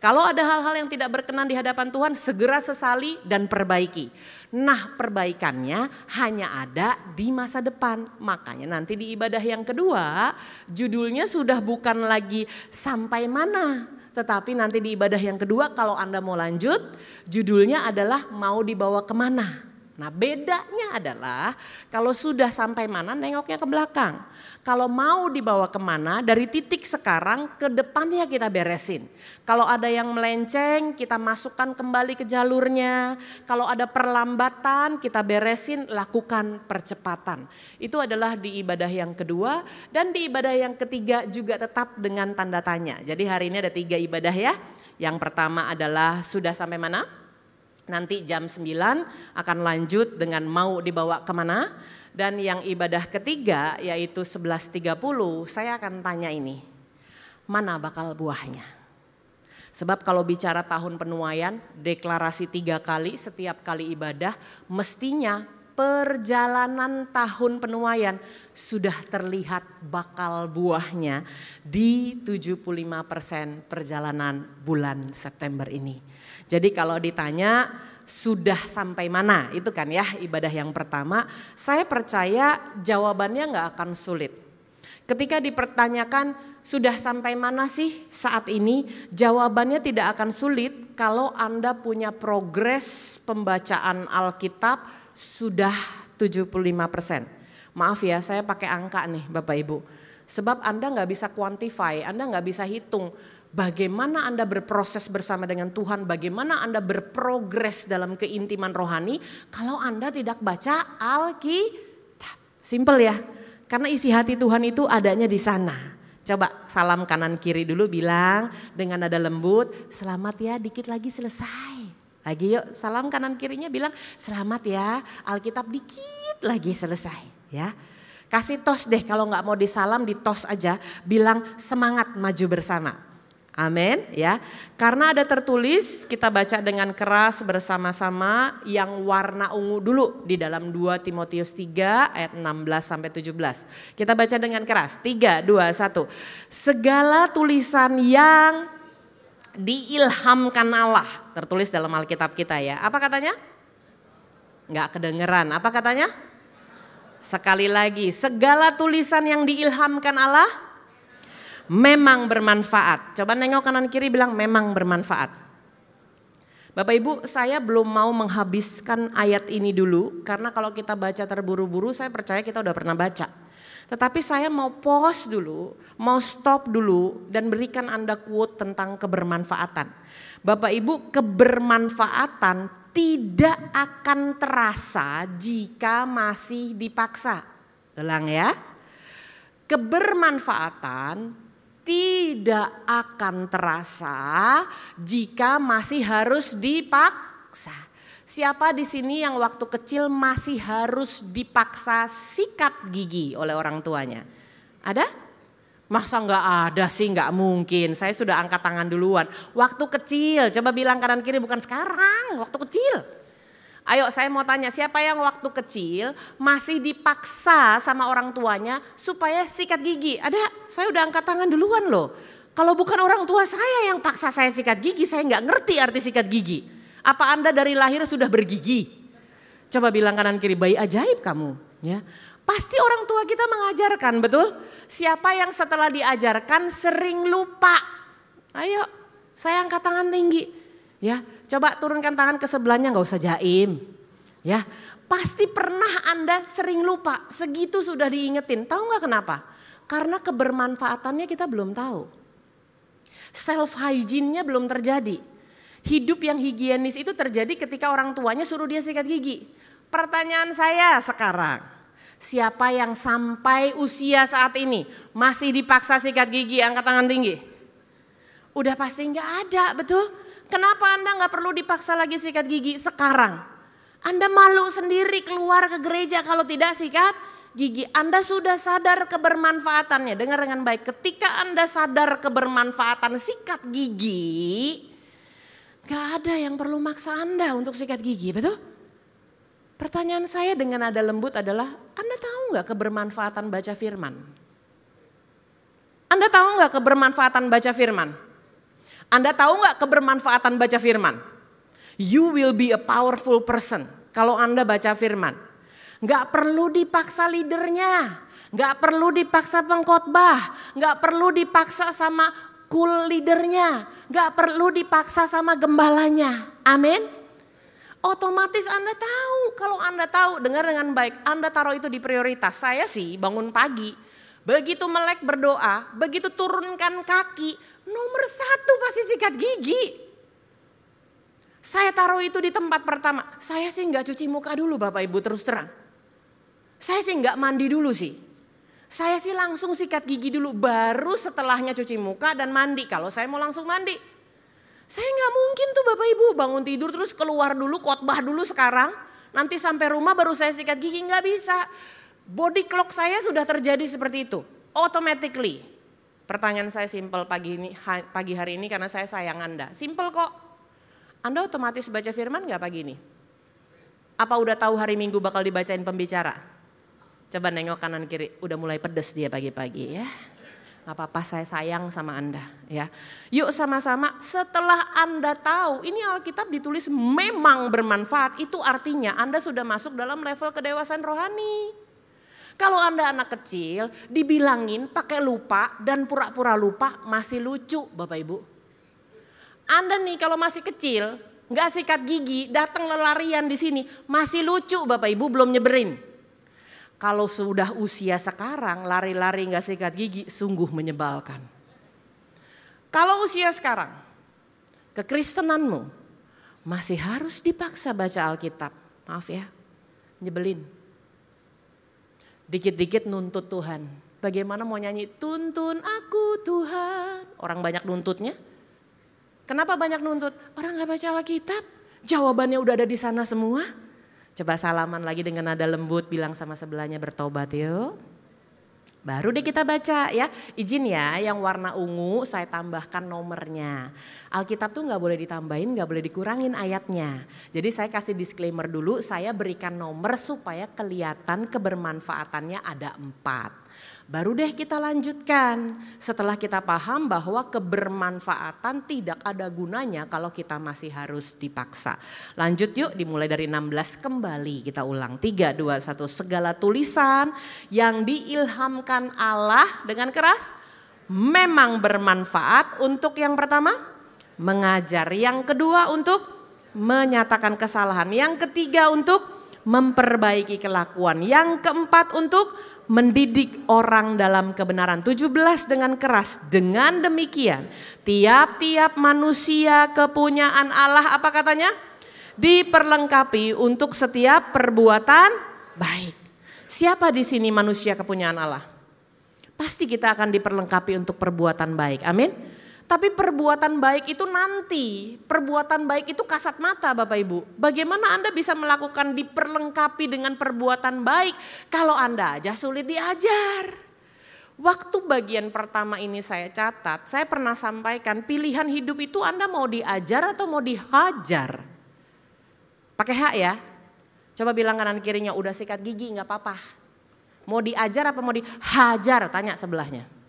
I: Kalau ada hal-hal yang tidak berkenan di hadapan Tuhan, segera sesali dan perbaiki. Nah perbaikannya hanya ada di masa depan. Makanya nanti di ibadah yang kedua, judulnya sudah bukan lagi sampai mana. Tetapi nanti di ibadah yang kedua kalau Anda mau lanjut, judulnya adalah mau dibawa kemana. Nah bedanya adalah kalau sudah sampai mana nengoknya ke belakang. Kalau mau dibawa kemana dari titik sekarang ke depannya kita beresin. Kalau ada yang melenceng kita masukkan kembali ke jalurnya. Kalau ada perlambatan kita beresin, lakukan percepatan. Itu adalah di ibadah yang kedua dan di ibadah yang ketiga juga tetap dengan tanda tanya. Jadi hari ini ada 3 ibadah ya. Yang pertama adalah sudah sampai mana? Nanti jam 9 akan lanjut dengan mau dibawa kemana. Dan yang ibadah ketiga yaitu 11.30 saya akan tanya ini. Mana bakal buahnya? Sebab kalau bicara tahun penuaian deklarasi 3 kali setiap kali ibadah mestinya perjalanan tahun penuaian sudah terlihat bakal buahnya di 75% perjalanan bulan September ini. Jadi kalau ditanya sudah sampai mana, itu kan ya ibadah yang pertama, saya percaya jawabannya nggak akan sulit. Ketika dipertanyakan sudah sampai mana sih saat ini, jawabannya tidak akan sulit kalau Anda punya progres pembacaan Alkitab sudah 75%. Maaf ya, saya pakai angka nih Bapak Ibu. Sebab Anda nggak bisa quantify, Anda nggak bisa hitung bagaimana Anda berproses bersama dengan Tuhan, bagaimana Anda berprogres dalam keintiman rohani kalau Anda tidak baca Alkitab. Simple ya, karena isi hati Tuhan itu adanya di sana. Coba salam kanan kiri dulu, bilang dengan nada lembut, selamat ya dikit lagi selesai. Lagi yuk, salam kanan kirinya bilang selamat ya Alkitab dikit lagi selesai ya. Kasih tos deh, kalau nggak mau disalam di tos aja, bilang semangat maju bersama. Amin ya. Karena ada tertulis, kita baca dengan keras bersama-sama yang warna ungu dulu di dalam 2 Timotius 3 ayat 16 sampai 17. Kita baca dengan keras. 3, 2, 1. Segala tulisan yang diilhamkan Allah, tertulis dalam Alkitab kita ya. Apa katanya? Nggak kedengeran. Apa katanya? Sekali lagi, segala tulisan yang diilhamkan Allah memang bermanfaat. Coba nengok kanan kiri, bilang memang bermanfaat. Bapak Ibu, saya belum mau menghabiskan ayat ini dulu, karena kalau kita baca terburu-buru saya percaya kita udah pernah baca. Tetapi saya mau pause dulu, mau stop dulu dan berikan Anda quote tentang kebermanfaatan. Bapak Ibu, kebermanfaatan tidak akan terasa jika masih dipaksa. Ulang ya. Kebermanfaatan tidak akan terasa jika masih harus dipaksa. Siapa di sini yang waktu kecil masih harus dipaksa sikat gigi oleh orang tuanya? Ada? Masa nggak ada sih, nggak mungkin. Saya sudah angkat tangan duluan. Waktu kecil, coba bilang kanan kiri, bukan sekarang, waktu kecil. Ayo saya mau tanya, siapa yang waktu kecil masih dipaksa sama orang tuanya supaya sikat gigi? Ada? Saya udah angkat tangan duluan loh. Kalau bukan orang tua saya yang paksa saya sikat gigi, saya nggak ngerti arti sikat gigi. Apa Anda dari lahir sudah bergigi? Coba bilang kanan kiri, bayi ajaib kamu. Ya, pasti orang tua kita mengajarkan, betul? Siapa yang setelah diajarkan sering lupa? Ayo, saya angkat tangan tinggi. Ya, coba turunkan tangan ke sebelahnya, nggak usah jaim. Ya, pasti pernah Anda sering lupa. Segitu sudah diingetin. Tahu nggak kenapa? Karena kebermanfaatannya kita belum tahu. Self hygiene-nya belum terjadi. Hidup yang higienis itu terjadi ketika orang tuanya suruh dia sikat gigi. Pertanyaan saya sekarang, siapa yang sampai usia saat ini masih dipaksa sikat gigi? Angkat tangan tinggi. Udah pasti nggak ada, betul? Kenapa Anda nggak perlu dipaksa lagi sikat gigi sekarang? Anda malu sendiri keluar ke gereja kalau tidak sikat gigi. Anda sudah sadar kebermanfaatannya. Dengar dengan baik, ketika Anda sadar kebermanfaatan sikat gigi, gak ada yang perlu maksa Anda untuk sikat gigi, betul? Pertanyaan saya dengan nada lembut adalah, Anda tahu gak kebermanfaatan baca firman? Anda tahu gak kebermanfaatan baca firman? Anda tahu gak kebermanfaatan baca firman? You will be a powerful person kalau Anda baca firman. Gak perlu dipaksa leadernya, gak perlu dipaksa pengkhotbah, gak perlu dipaksa sama cool leadernya, gak perlu dipaksa sama gembalanya. Amin. Otomatis Anda tahu. Kalau Anda tahu, dengar dengan baik, Anda taruh itu di prioritas. Saya sih bangun pagi, begitu melek berdoa, begitu turunkan kaki, nomor 1 pasti sikat gigi. Saya taruh itu di tempat pertama. Saya sih gak cuci muka dulu Bapak Ibu, terus terang. Saya sih gak mandi dulu sih. Saya sih langsung sikat gigi dulu, baru setelahnya cuci muka dan mandi. Kalau saya mau langsung mandi. Saya gak mungkin tuh Bapak Ibu bangun tidur terus keluar dulu, khotbah dulu sekarang. Nanti sampai rumah baru saya sikat gigi, gak bisa. Body clock saya sudah terjadi seperti itu, automatically. Pertanyaan saya simple pagi hari ini karena saya sayang Anda. Simple kok. Anda otomatis baca firman gak pagi ini? Apa udah tahu hari Minggu bakal dibacain pembicara? Coba nengok kanan kiri, udah mulai pedes dia pagi-pagi ya. Gak apa-apa, saya sayang sama Anda ya. Yuk sama-sama, setelah Anda tahu ini Alkitab ditulis memang bermanfaat, itu artinya Anda sudah masuk dalam level kedewasaan rohani. Kalau Anda anak kecil dibilangin pakai lupa dan pura-pura lupa masih lucu Bapak Ibu. Anda nih kalau masih kecil nggak sikat gigi datang larian di sini masih lucu Bapak Ibu, belum nyeberin. Kalau sudah usia sekarang lari-lari nggak sikat gigi sungguh menyebalkan. Kalau usia sekarang kekristenanmu masih harus dipaksa baca Alkitab, maaf ya, nyebelin. Dikit-dikit nuntut Tuhan. Bagaimana mau nyanyi tuntun aku Tuhan. Orang banyak nuntutnya. Kenapa banyak nuntut? Orang gak baca Alkitab. Jawabannya udah ada di sana semua. Coba salaman lagi dengan nada lembut, bilang sama sebelahnya bertobat yuk. Baru deh kita baca ya. Izin ya, yang warna ungu saya tambahkan nomornya. Alkitab tuh gak boleh ditambahin, gak boleh dikurangin ayatnya. Jadi saya kasih disclaimer dulu, saya berikan nomor supaya kelihatan kebermanfaatannya ada 4. Baru deh kita lanjutkan setelah kita paham bahwa kebermanfaatan tidak ada gunanya kalau kita masih harus dipaksa. Lanjut yuk, dimulai dari 16 kembali kita ulang. 3, 2, 1. Segala tulisan yang diilhamkan Allah dengan keras memang bermanfaat untuk yang pertama mengajar, yang kedua untuk menyatakan kesalahan, yang ketiga untuk memperbaiki kelakuan, yang keempat untuk mendidik orang dalam kebenaran. 17 dengan keras. Dengan demikian tiap-tiap manusia kepunyaan Allah apa katanya? Diperlengkapi untuk setiap perbuatan baik. Siapa di sini manusia kepunyaan Allah? Pasti kita akan diperlengkapi untuk perbuatan baik. Amin. Tapi perbuatan baik itu nanti, perbuatan baik itu kasat mata Bapak Ibu. Bagaimana Anda bisa melakukan diperlengkapi dengan perbuatan baik kalau Anda aja sulit diajar? Waktu bagian pertama ini saya catat, saya pernah sampaikan pilihan hidup itu Anda mau diajar atau mau dihajar? Pakai hak ya. Coba bilang kanan kirinya, udah sikat gigi gak apa-apa. Mau diajar apa mau dihajar? Tanya sebelahnya.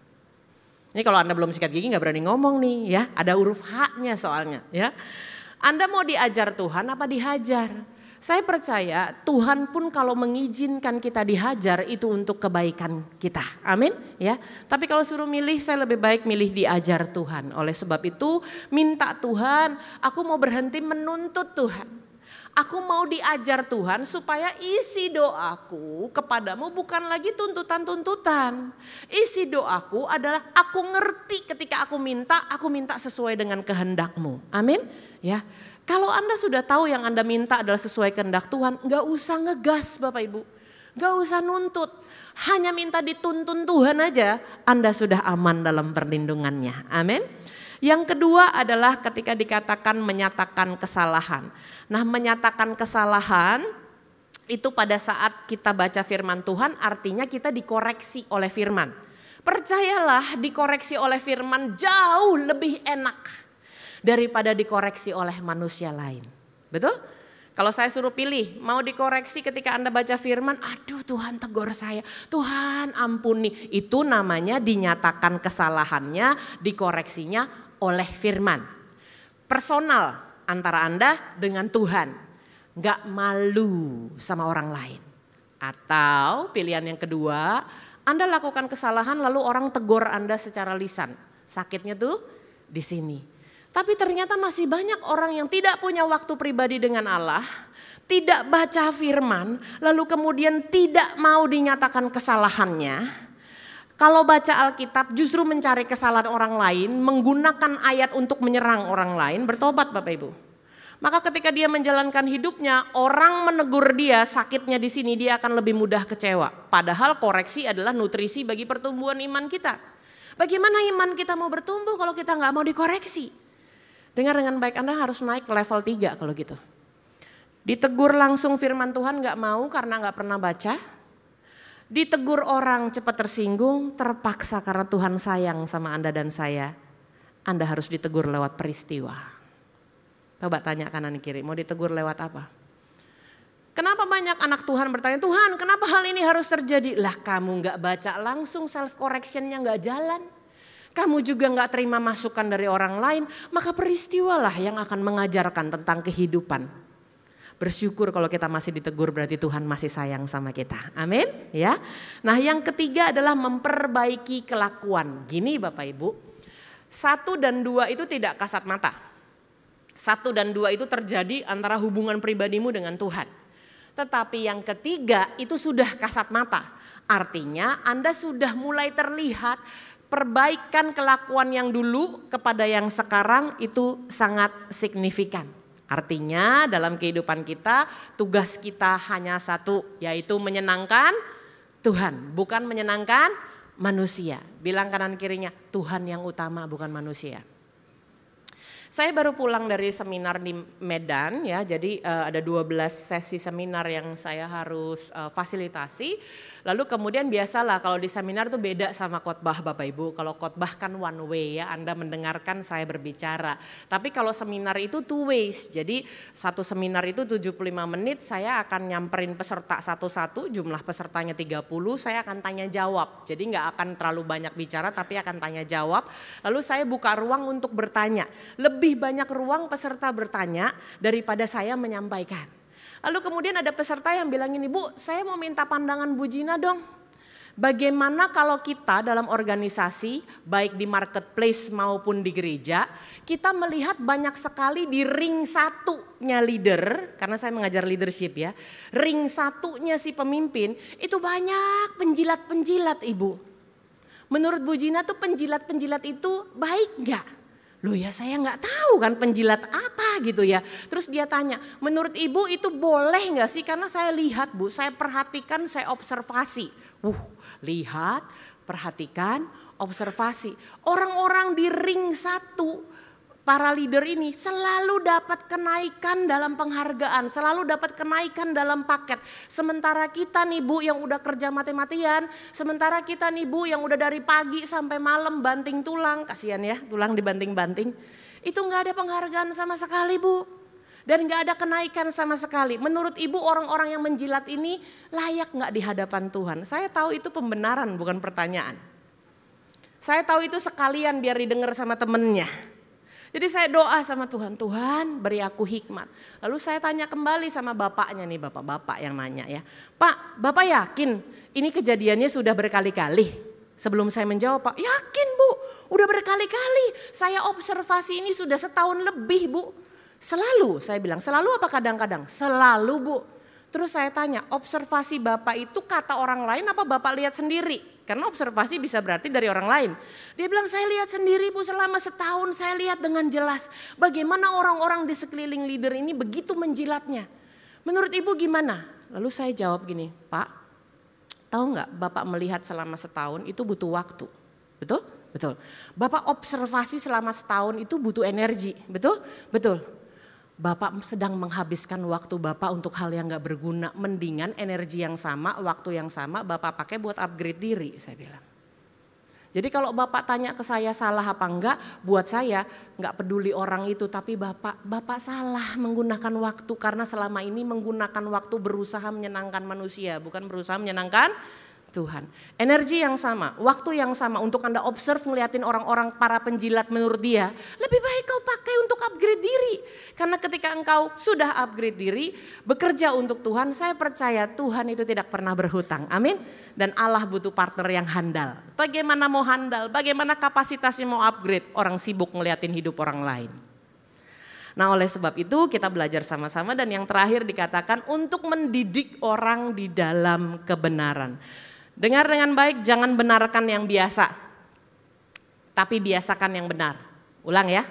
I: Ini kalau Anda belum sikat gigi gak berani ngomong nih ya. Ada huruf H-nya soalnya ya. Anda mau diajar Tuhan apa dihajar? Saya percaya Tuhan pun kalau mengizinkan kita dihajar itu untuk kebaikan kita. Amin ya. Tapi kalau suruh milih saya lebih baik milih diajar Tuhan. Oleh sebab itu minta Tuhan, aku mau berhenti menuntut Tuhan. Aku mau diajar Tuhan supaya isi doaku kepadamu bukan lagi tuntutan-tuntutan. Isi doaku adalah aku ngerti ketika aku minta sesuai dengan kehendakmu. Amin. Ya. Kalau Anda sudah tahu yang Anda minta adalah sesuai kehendak Tuhan, gak usah ngegas Bapak Ibu. Gak usah nuntut. Hanya minta dituntun Tuhan aja, Anda sudah aman dalam perlindungannya. Amin. Yang kedua adalah ketika dikatakan menyatakan kesalahan. Nah, menyatakan kesalahan itu pada saat kita baca firman Tuhan artinya kita dikoreksi oleh firman. Percayalah, dikoreksi oleh firman jauh lebih enak daripada dikoreksi oleh manusia lain. Betul? Kalau saya suruh pilih, mau dikoreksi ketika Anda baca firman, aduh Tuhan tegur saya, Tuhan ampuni. Itu namanya dinyatakan kesalahannya, dikoreksinya oleh firman. Personal antara Anda dengan Tuhan. Gak malu sama orang lain. Atau pilihan yang kedua, Anda lakukan kesalahan lalu orang tegur Anda secara lisan. Sakitnya tuh di sini. Tapi ternyata masih banyak orang yang tidak punya waktu pribadi dengan Allah, tidak baca firman, lalu kemudian tidak mau dinyatakan kesalahannya. Kalau baca Alkitab justru mencari kesalahan orang lain, menggunakan ayat untuk menyerang orang lain, bertobat Bapak Ibu. Maka ketika dia menjalankan hidupnya, orang menegur dia, sakitnya di sini dia akan lebih mudah kecewa. Padahal koreksi adalah nutrisi bagi pertumbuhan iman kita. Bagaimana iman kita mau bertumbuh kalau kita nggak mau dikoreksi? Dengar dengan baik, Anda harus naik ke level 3 kalau gitu. Ditegur langsung firman Tuhan nggak mau karena nggak pernah baca. Ditegur orang cepat tersinggung, terpaksa karena Tuhan sayang sama Anda dan saya. Anda harus ditegur lewat peristiwa. Coba tanya kanan kiri, mau ditegur lewat apa? Kenapa banyak anak Tuhan bertanya, Tuhan kenapa hal ini harus terjadi? Lah kamu gak baca langsung, self correctionnya gak jalan. Kamu juga gak terima masukan dari orang lain, maka peristiwalah yang akan mengajarkan tentang kehidupan. Bersyukur kalau kita masih ditegur berarti Tuhan masih sayang sama kita. Amin. Ya. Nah yang ketiga adalah memperbaiki kelakuan. Gini Bapak Ibu, 1 dan 2 itu tidak kasat mata. 1 dan 2 itu terjadi antara hubungan pribadimu dengan Tuhan. Tetapi yang ketiga itu sudah kasat mata. Artinya Anda sudah mulai terlihat perbaikan kelakuan yang dulu kepada yang sekarang itu sangat signifikan. Artinya dalam kehidupan kita tugas kita hanya satu, yaitu menyenangkan Tuhan, bukan menyenangkan manusia. Bilang kanan kirinya, Tuhan yang utama bukan manusia. Saya baru pulang dari seminar di Medan ya, jadi ada 12 sesi seminar yang saya harus fasilitasi. Lalu kemudian biasalah kalau di seminar tuh beda sama khotbah Bapak Ibu. Kalau khotbah kan one way ya, Anda mendengarkan saya berbicara. Tapi kalau seminar itu two ways, jadi satu seminar itu 75 menit saya akan nyamperin peserta satu-satu, jumlah pesertanya 30, saya akan tanya jawab. Jadi nggak akan terlalu banyak bicara tapi akan tanya jawab. Lalu saya buka ruang untuk bertanya. Lebih banyak ruang peserta bertanya daripada saya menyampaikan. Lalu kemudian ada peserta yang bilang ini, Bu, saya mau minta pandangan Bu Gina dong. Bagaimana kalau kita dalam organisasi, baik di marketplace maupun di gereja, kita melihat banyak sekali di ring satunya leader, karena saya mengajar leadership ya, ring satunya si pemimpin itu banyak penjilat-penjilat Ibu. Menurut Bu Gina tuh penjilat-penjilat itu baik gak? Loh ya saya nggak tahu kan penjilat apa gitu ya. Terus dia tanya, menurut Ibu itu boleh nggak sih? Karena saya lihat Bu, saya perhatikan, saya observasi. Lihat, perhatikan, observasi. Orang-orang di ring satu, para leader ini selalu dapat kenaikan dalam penghargaan, selalu dapat kenaikan dalam paket. Sementara kita nih Bu yang udah kerja mati-matian, sementara kita nih Bu yang udah dari pagi sampai malam banting tulang, kasihan ya tulang dibanting-banting. Itu gak ada penghargaan sama sekali Bu. Dan gak ada kenaikan sama sekali. Menurut Ibu orang-orang yang menjilat ini layak gak di hadapan Tuhan? Saya tahu itu pembenaran bukan pertanyaan. Saya tahu itu sekalian biar didengar sama temennya. Jadi saya doa sama Tuhan, Tuhan beri aku hikmat. Lalu saya tanya kembali sama bapaknya nih, bapak-bapak yang nanya ya. Pak, Bapak yakin ini kejadiannya sudah berkali-kali? Sebelum saya menjawab, Pak, yakin Bu, udah berkali-kali. Saya observasi ini sudah setahun lebih Bu. Selalu, saya bilang, selalu apa kadang-kadang? Selalu Bu. Terus saya tanya, observasi Bapak itu kata orang lain apa Bapak lihat sendiri? Karena observasi bisa berarti dari orang lain. Dia bilang saya lihat sendiri Bu, selama setahun saya lihat dengan jelas. Bagaimana orang-orang di sekeliling leader ini begitu menjilatnya. Menurut Ibu gimana? Lalu saya jawab gini, Pak, tahu nggak Bapak melihat selama setahun itu butuh waktu. Betul? Betul. Bapak observasi selama setahun itu butuh energi. Betul? Betul. Bapak sedang menghabiskan waktu Bapak untuk hal yang gak berguna. Mendingan energi yang sama, waktu yang sama Bapak pakai buat upgrade diri, saya bilang. Jadi kalau Bapak tanya ke saya salah apa enggak, buat saya gak peduli orang itu. Tapi Bapak salah menggunakan waktu karena selama ini menggunakan waktu berusaha menyenangkan manusia, bukan berusaha menyenangkan Tuhan. Energi yang sama, waktu yang sama untuk Anda observe ngeliatin orang-orang para penjilat menurut dia. Lebih baik kau pakai untuk upgrade diri. Karena ketika engkau sudah upgrade diri, bekerja untuk Tuhan, saya percaya Tuhan itu tidak pernah berhutang. Amin. Dan Allah butuh partner yang handal. Bagaimana mau handal, bagaimana kapasitasnya mau upgrade, orang sibuk ngeliatin hidup orang lain. Nah oleh sebab itu kita belajar sama-sama dan yang terakhir dikatakan untuk mendidik orang di dalam kebenaran. Dengar dengan baik, jangan benarkan yang biasa, tapi biasakan yang benar. Ulang ya,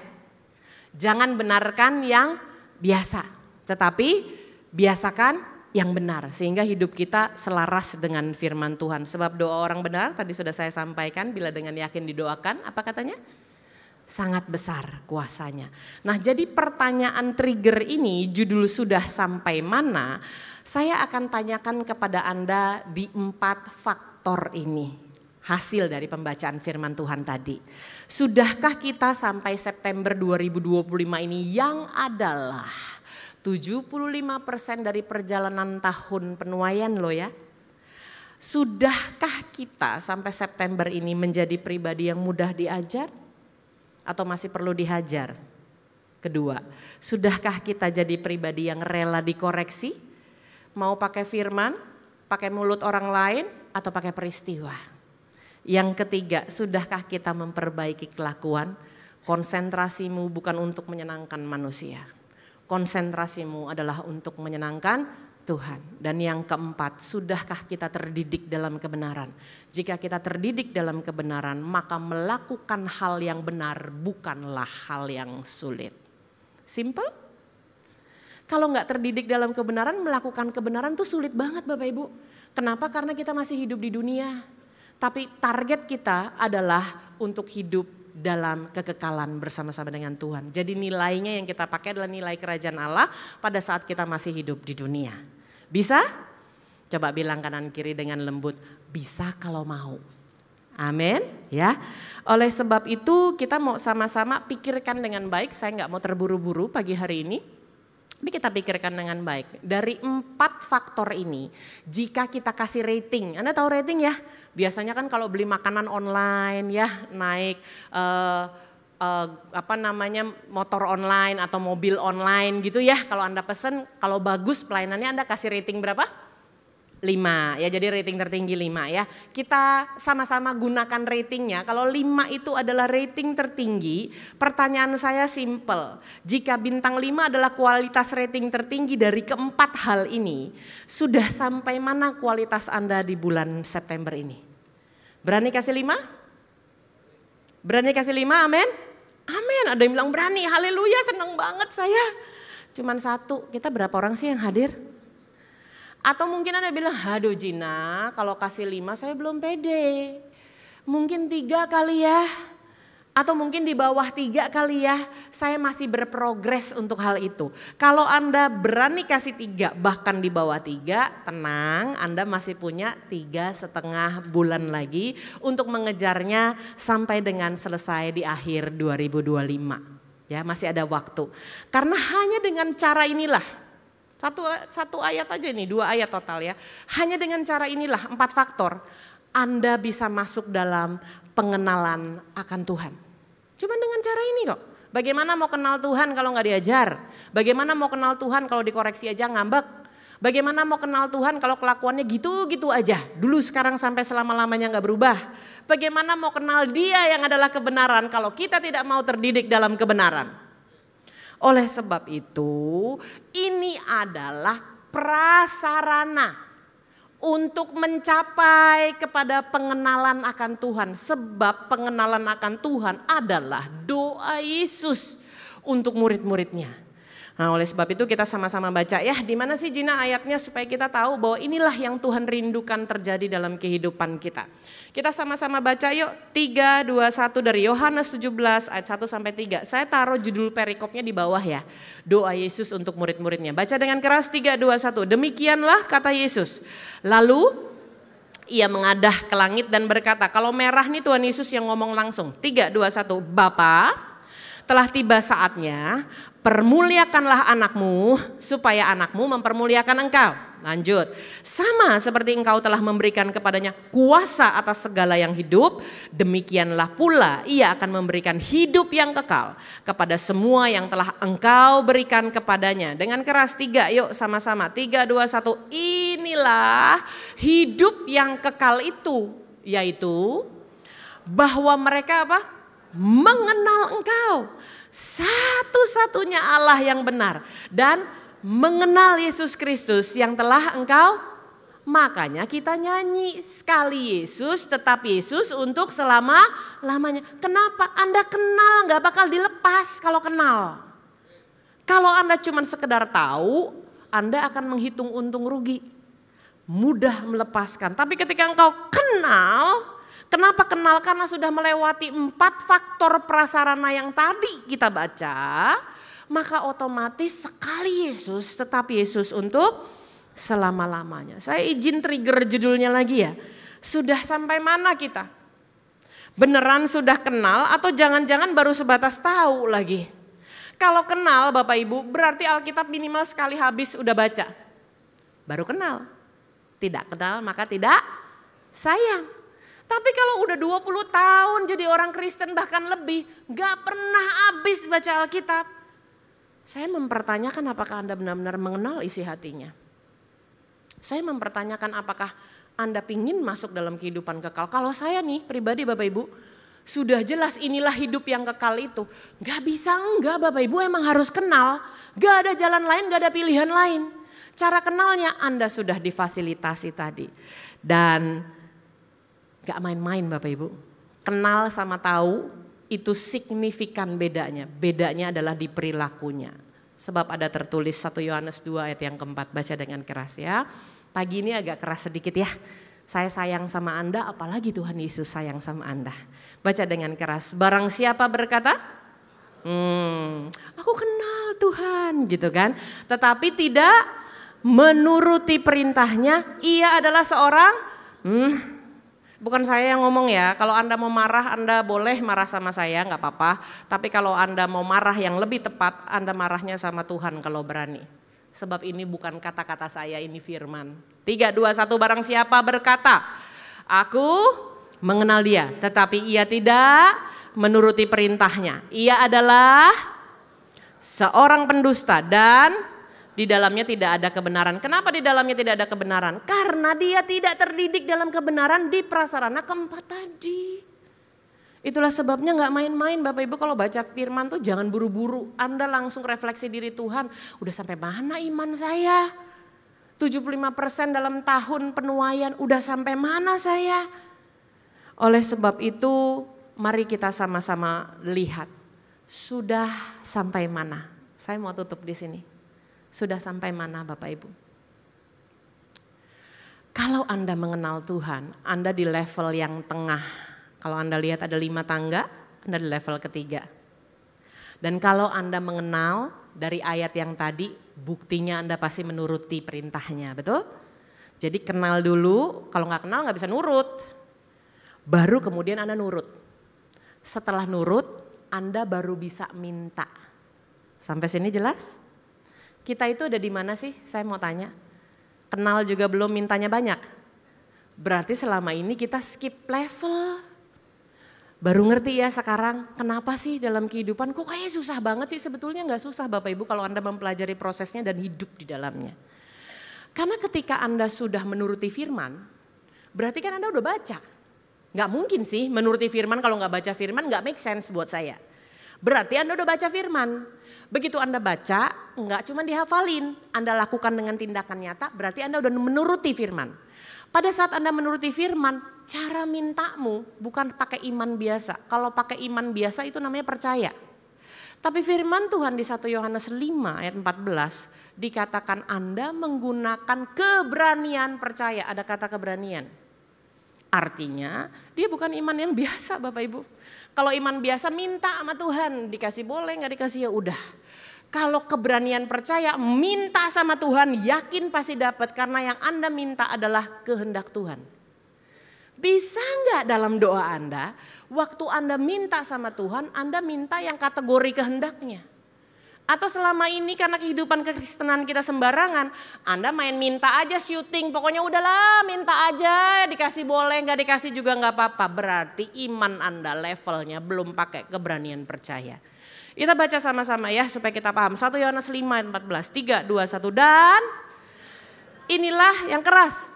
I: jangan benarkan yang biasa, tetapi biasakan yang benar. Sehingga hidup kita selaras dengan firman Tuhan. Sebab doa orang benar, tadi sudah saya sampaikan, bila dengan yakin didoakan, apa katanya? Sangat besar kuasanya. Nah jadi pertanyaan trigger ini judul sudah sampai mana? Saya akan tanyakan kepada Anda di 4 faktor ini. Hasil dari pembacaan firman Tuhan tadi. Sudahkah kita sampai September 2025 ini yang adalah 75% dari perjalanan tahun penuaian loh ya. Sudahkah kita sampai September ini menjadi pribadi yang mudah diajar? Atau masih perlu dihajar? Kedua, sudahkah kita jadi pribadi yang rela dikoreksi? Mau pakai firman, pakai mulut orang lain, atau pakai peristiwa? Yang ketiga, sudahkah kita memperbaiki kelakuan? Konsentrasimu bukan untuk menyenangkan manusia. Konsentrasimu adalah untuk menyenangkan Tuhan. Dan yang keempat, sudahkah kita terdidik dalam kebenaran? Jika kita terdidik dalam kebenaran, maka melakukan hal yang benar bukanlah hal yang sulit. Simple? Kalau nggak terdidik dalam kebenaran, melakukan kebenaran tuh sulit banget Bapak Ibu. Kenapa? Karena kita masih hidup di dunia. Tapi target kita adalah untuk hidup dalam kekekalan bersama-sama dengan Tuhan. Jadi nilainya yang kita pakai adalah nilai kerajaan Allah pada saat kita masih hidup di dunia. Bisa? Coba bilang kanan kiri dengan lembut, bisa kalau mau. Amin ya. Oleh sebab itu kita mau sama-sama pikirkan dengan baik. Saya nggak mau terburu-buru pagi hari ini. Tapi kita pikirkan dengan baik. Dari 4 faktor ini, jika kita kasih rating, Anda tahu rating ya? Biasanya kan kalau beli makanan online ya, naik motor online atau mobil online gitu ya. Kalau Anda pesen, kalau bagus pelayanannya Anda kasih rating berapa? 5 ya, jadi rating tertinggi 5 ya. Kita sama-sama gunakan ratingnya. Kalau 5 itu adalah rating tertinggi, pertanyaan saya simple. Jika bintang 5 adalah kualitas rating tertinggi dari keempat hal ini, sudah sampai mana kualitas Anda di bulan September ini? Berani kasih 5? Berani kasih 5, amin? Amin, ada yang bilang berani, haleluya, senang banget saya. Cuman 1, kita berapa orang sih yang hadir? Atau mungkin Anda bilang, aduh Gina kalau kasih 5 saya belum pede. Mungkin 3 kali ya. Atau mungkin di bawah 3 kali ya. Saya masih berprogres untuk hal itu. Kalau Anda berani kasih 3 bahkan di bawah 3, tenang, Anda masih punya 3,5 bulan lagi untuk mengejarnya sampai dengan selesai di akhir 2025. Ya, masih ada waktu. Karena hanya dengan cara inilah, satu ayat aja nih, 2 ayat total ya. Hanya dengan cara inilah 4 faktor Anda bisa masuk dalam pengenalan akan Tuhan. Cuma dengan cara ini kok. Bagaimana mau kenal Tuhan kalau nggak diajar? Bagaimana mau kenal Tuhan kalau dikoreksi aja ngambek? Bagaimana mau kenal Tuhan kalau kelakuannya gitu-gitu aja? Dulu sekarang sampai selama-lamanya nggak berubah. Bagaimana mau kenal Dia yang adalah kebenaran kalau kita tidak mau terdidik dalam kebenaran? Oleh sebab itu, ini adalah prasarana untuk mencapai kepada pengenalan akan Tuhan. Sebab pengenalan akan Tuhan adalah doa Yesus untuk murid-muridnya. Nah, oleh sebab itu kita sama-sama baca ya, di mana sih Gina ayatnya supaya kita tahu bahwa inilah yang Tuhan rindukan terjadi dalam kehidupan kita. Kita sama-sama baca yuk, 3, 2, 1 dari Yohanes 17 ayat 1 sampai 3. Saya taruh judul perikopnya di bawah ya. Doa Yesus untuk murid-muridnya. Baca dengan keras, 3, 2, 1. Demikianlah kata Yesus. Lalu ia mengadah ke langit dan berkata, kalau merah nih Tuhan Yesus yang ngomong langsung. 3, 2, 1. Bapa, telah tiba saatnya, permuliakanlah anakmu supaya anakmu mempermuliakan engkau. Lanjut, sama seperti engkau telah memberikan kepadanya kuasa atas segala yang hidup, demikianlah pula ia akan memberikan hidup yang kekal kepada semua yang telah engkau berikan kepadanya. Dengan keras, 3, yuk sama-sama, 3, 2, 1. Inilah hidup yang kekal itu, yaitu bahwa mereka apa? Mengenal engkau, satu-satunya Allah yang benar, dan mengenal Yesus Kristus yang telah engkau. Makanya kita nyanyi, sekali Yesus tetap Yesus untuk selama-lamanya. Kenapa? Anda kenal gak bakal dilepas kalau kenal. Kalau Anda cuma sekedar tahu, Anda akan menghitung untung rugi. Mudah melepaskan. Tapi ketika engkau kenal, kenapa kenal? Karena sudah melewati 4 faktor prasarana yang tadi kita baca. Maka otomatis sekali Yesus tetap Yesus untuk selama-lamanya. Saya izin trigger judulnya lagi ya. Sudah sampai mana kita? Beneran sudah kenal atau jangan-jangan baru sebatas tahu lagi? Kalau kenal Bapak Ibu berarti Alkitab minimal sekali habis udah baca. Baru kenal. Tidak kenal maka tidak sayang. Tapi kalau udah 20 tahun jadi orang Kristen bahkan lebih, gak pernah habis baca Alkitab. Saya mempertanyakan apakah Anda benar-benar mengenal isi hatinya. Saya mempertanyakan apakah Anda pingin masuk dalam kehidupan kekal. Kalau saya nih pribadi Bapak Ibu, sudah jelas inilah hidup yang kekal itu. Gak bisa enggak Bapak Ibu, emang harus kenal. Gak ada jalan lain, gak ada pilihan lain. Cara kenalnya Anda sudah difasilitasi tadi. Dan gak main-main Bapak Ibu. Kenal sama tahu itu signifikan bedanya. Bedanya adalah di perilakunya. Sebab ada tertulis 1 Yohanes 2 ayat yang keempat, baca dengan keras ya. Pagi ini agak keras sedikit ya. Saya sayang sama Anda, apalagi Tuhan Yesus sayang sama Anda. Baca dengan keras, barang siapa berkata, aku kenal Tuhan gitu kan. Tetapi tidak menuruti perintahnya, ia adalah seorang, bukan saya yang ngomong ya. Kalau Anda mau marah, Anda boleh marah sama saya, gak apa-apa. Tapi kalau Anda mau marah yang lebih tepat, Anda marahnya sama Tuhan kalau berani. Sebab ini bukan kata-kata saya, ini firman. 3, 2, 1, barang siapa berkata, aku mengenal dia, tetapi ia tidak menuruti perintahnya. Ia adalah seorang pendusta dan di dalamnya tidak ada kebenaran. Kenapa di dalamnya tidak ada kebenaran? Karena dia tidak terdidik dalam kebenaran di prasarana keempat tadi. Itulah sebabnya gak main-main Bapak Ibu kalau baca firman tuh jangan buru-buru. Anda langsung refleksi diri Tuhan, udah sampai mana iman saya? 75% dalam tahun penuaian, udah sampai mana saya? Oleh sebab itu mari kita sama-sama lihat. Sudah sampai mana? Saya mau tutup di sini. Sudah sampai mana Bapak Ibu? Kalau Anda mengenal Tuhan, Anda di level yang tengah. Kalau Anda lihat ada 5 tangga, Anda di level ketiga. Dan kalau Anda mengenal dari ayat yang tadi, buktinya Anda pasti menuruti perintahnya, betul? Jadi kenal dulu, kalau nggak kenal nggak bisa nurut. Baru kemudian Anda nurut. Setelah nurut, Anda baru bisa minta. Sampai sini jelas? Kita itu ada di mana sih? Saya mau tanya. Kenal juga belum, mintanya banyak. Berarti selama ini kita skip level. Baru ngerti ya sekarang kenapa sih dalam kehidupan kok kayaknya susah banget sih. Sebetulnya gak susah Bapak Ibu kalau Anda mempelajari prosesnya dan hidup di dalamnya. Karena ketika Anda sudah menuruti firman, berarti kan Anda udah baca. Gak mungkin sih menuruti firman kalau gak baca firman gak make sense buat saya. Berarti Anda udah baca firman. Begitu Anda baca gak cuma dihafalin, Anda lakukan dengan tindakan nyata berarti Anda udah menuruti firman. Pada saat Anda menuruti firman, cara mintamu bukan pakai iman biasa. Kalau pakai iman biasa itu namanya percaya. Tapi firman Tuhan di 1 Yohanes 5 ayat 14 dikatakan Anda menggunakan keberanian percaya. Ada kata keberanian. Artinya dia bukan iman yang biasa Bapak Ibu. Kalau iman biasa minta sama Tuhan, dikasih boleh gak dikasih ya udah. Kalau keberanian percaya, minta sama Tuhan, yakin pasti dapat karena yang Anda minta adalah kehendak Tuhan. Bisa nggak dalam doa Anda, waktu Anda minta sama Tuhan, Anda minta yang kategori kehendaknya? Atau selama ini karena kehidupan kekristenan kita sembarangan, Anda main minta aja syuting, pokoknya udahlah minta aja, dikasih boleh, nggak dikasih juga nggak apa-apa. Berarti iman Anda levelnya belum pakai keberanian percaya. Kita baca sama-sama ya supaya kita paham. 1 Yohanes 5 ayat 14, 3, 2, 1 dan inilah yang keras.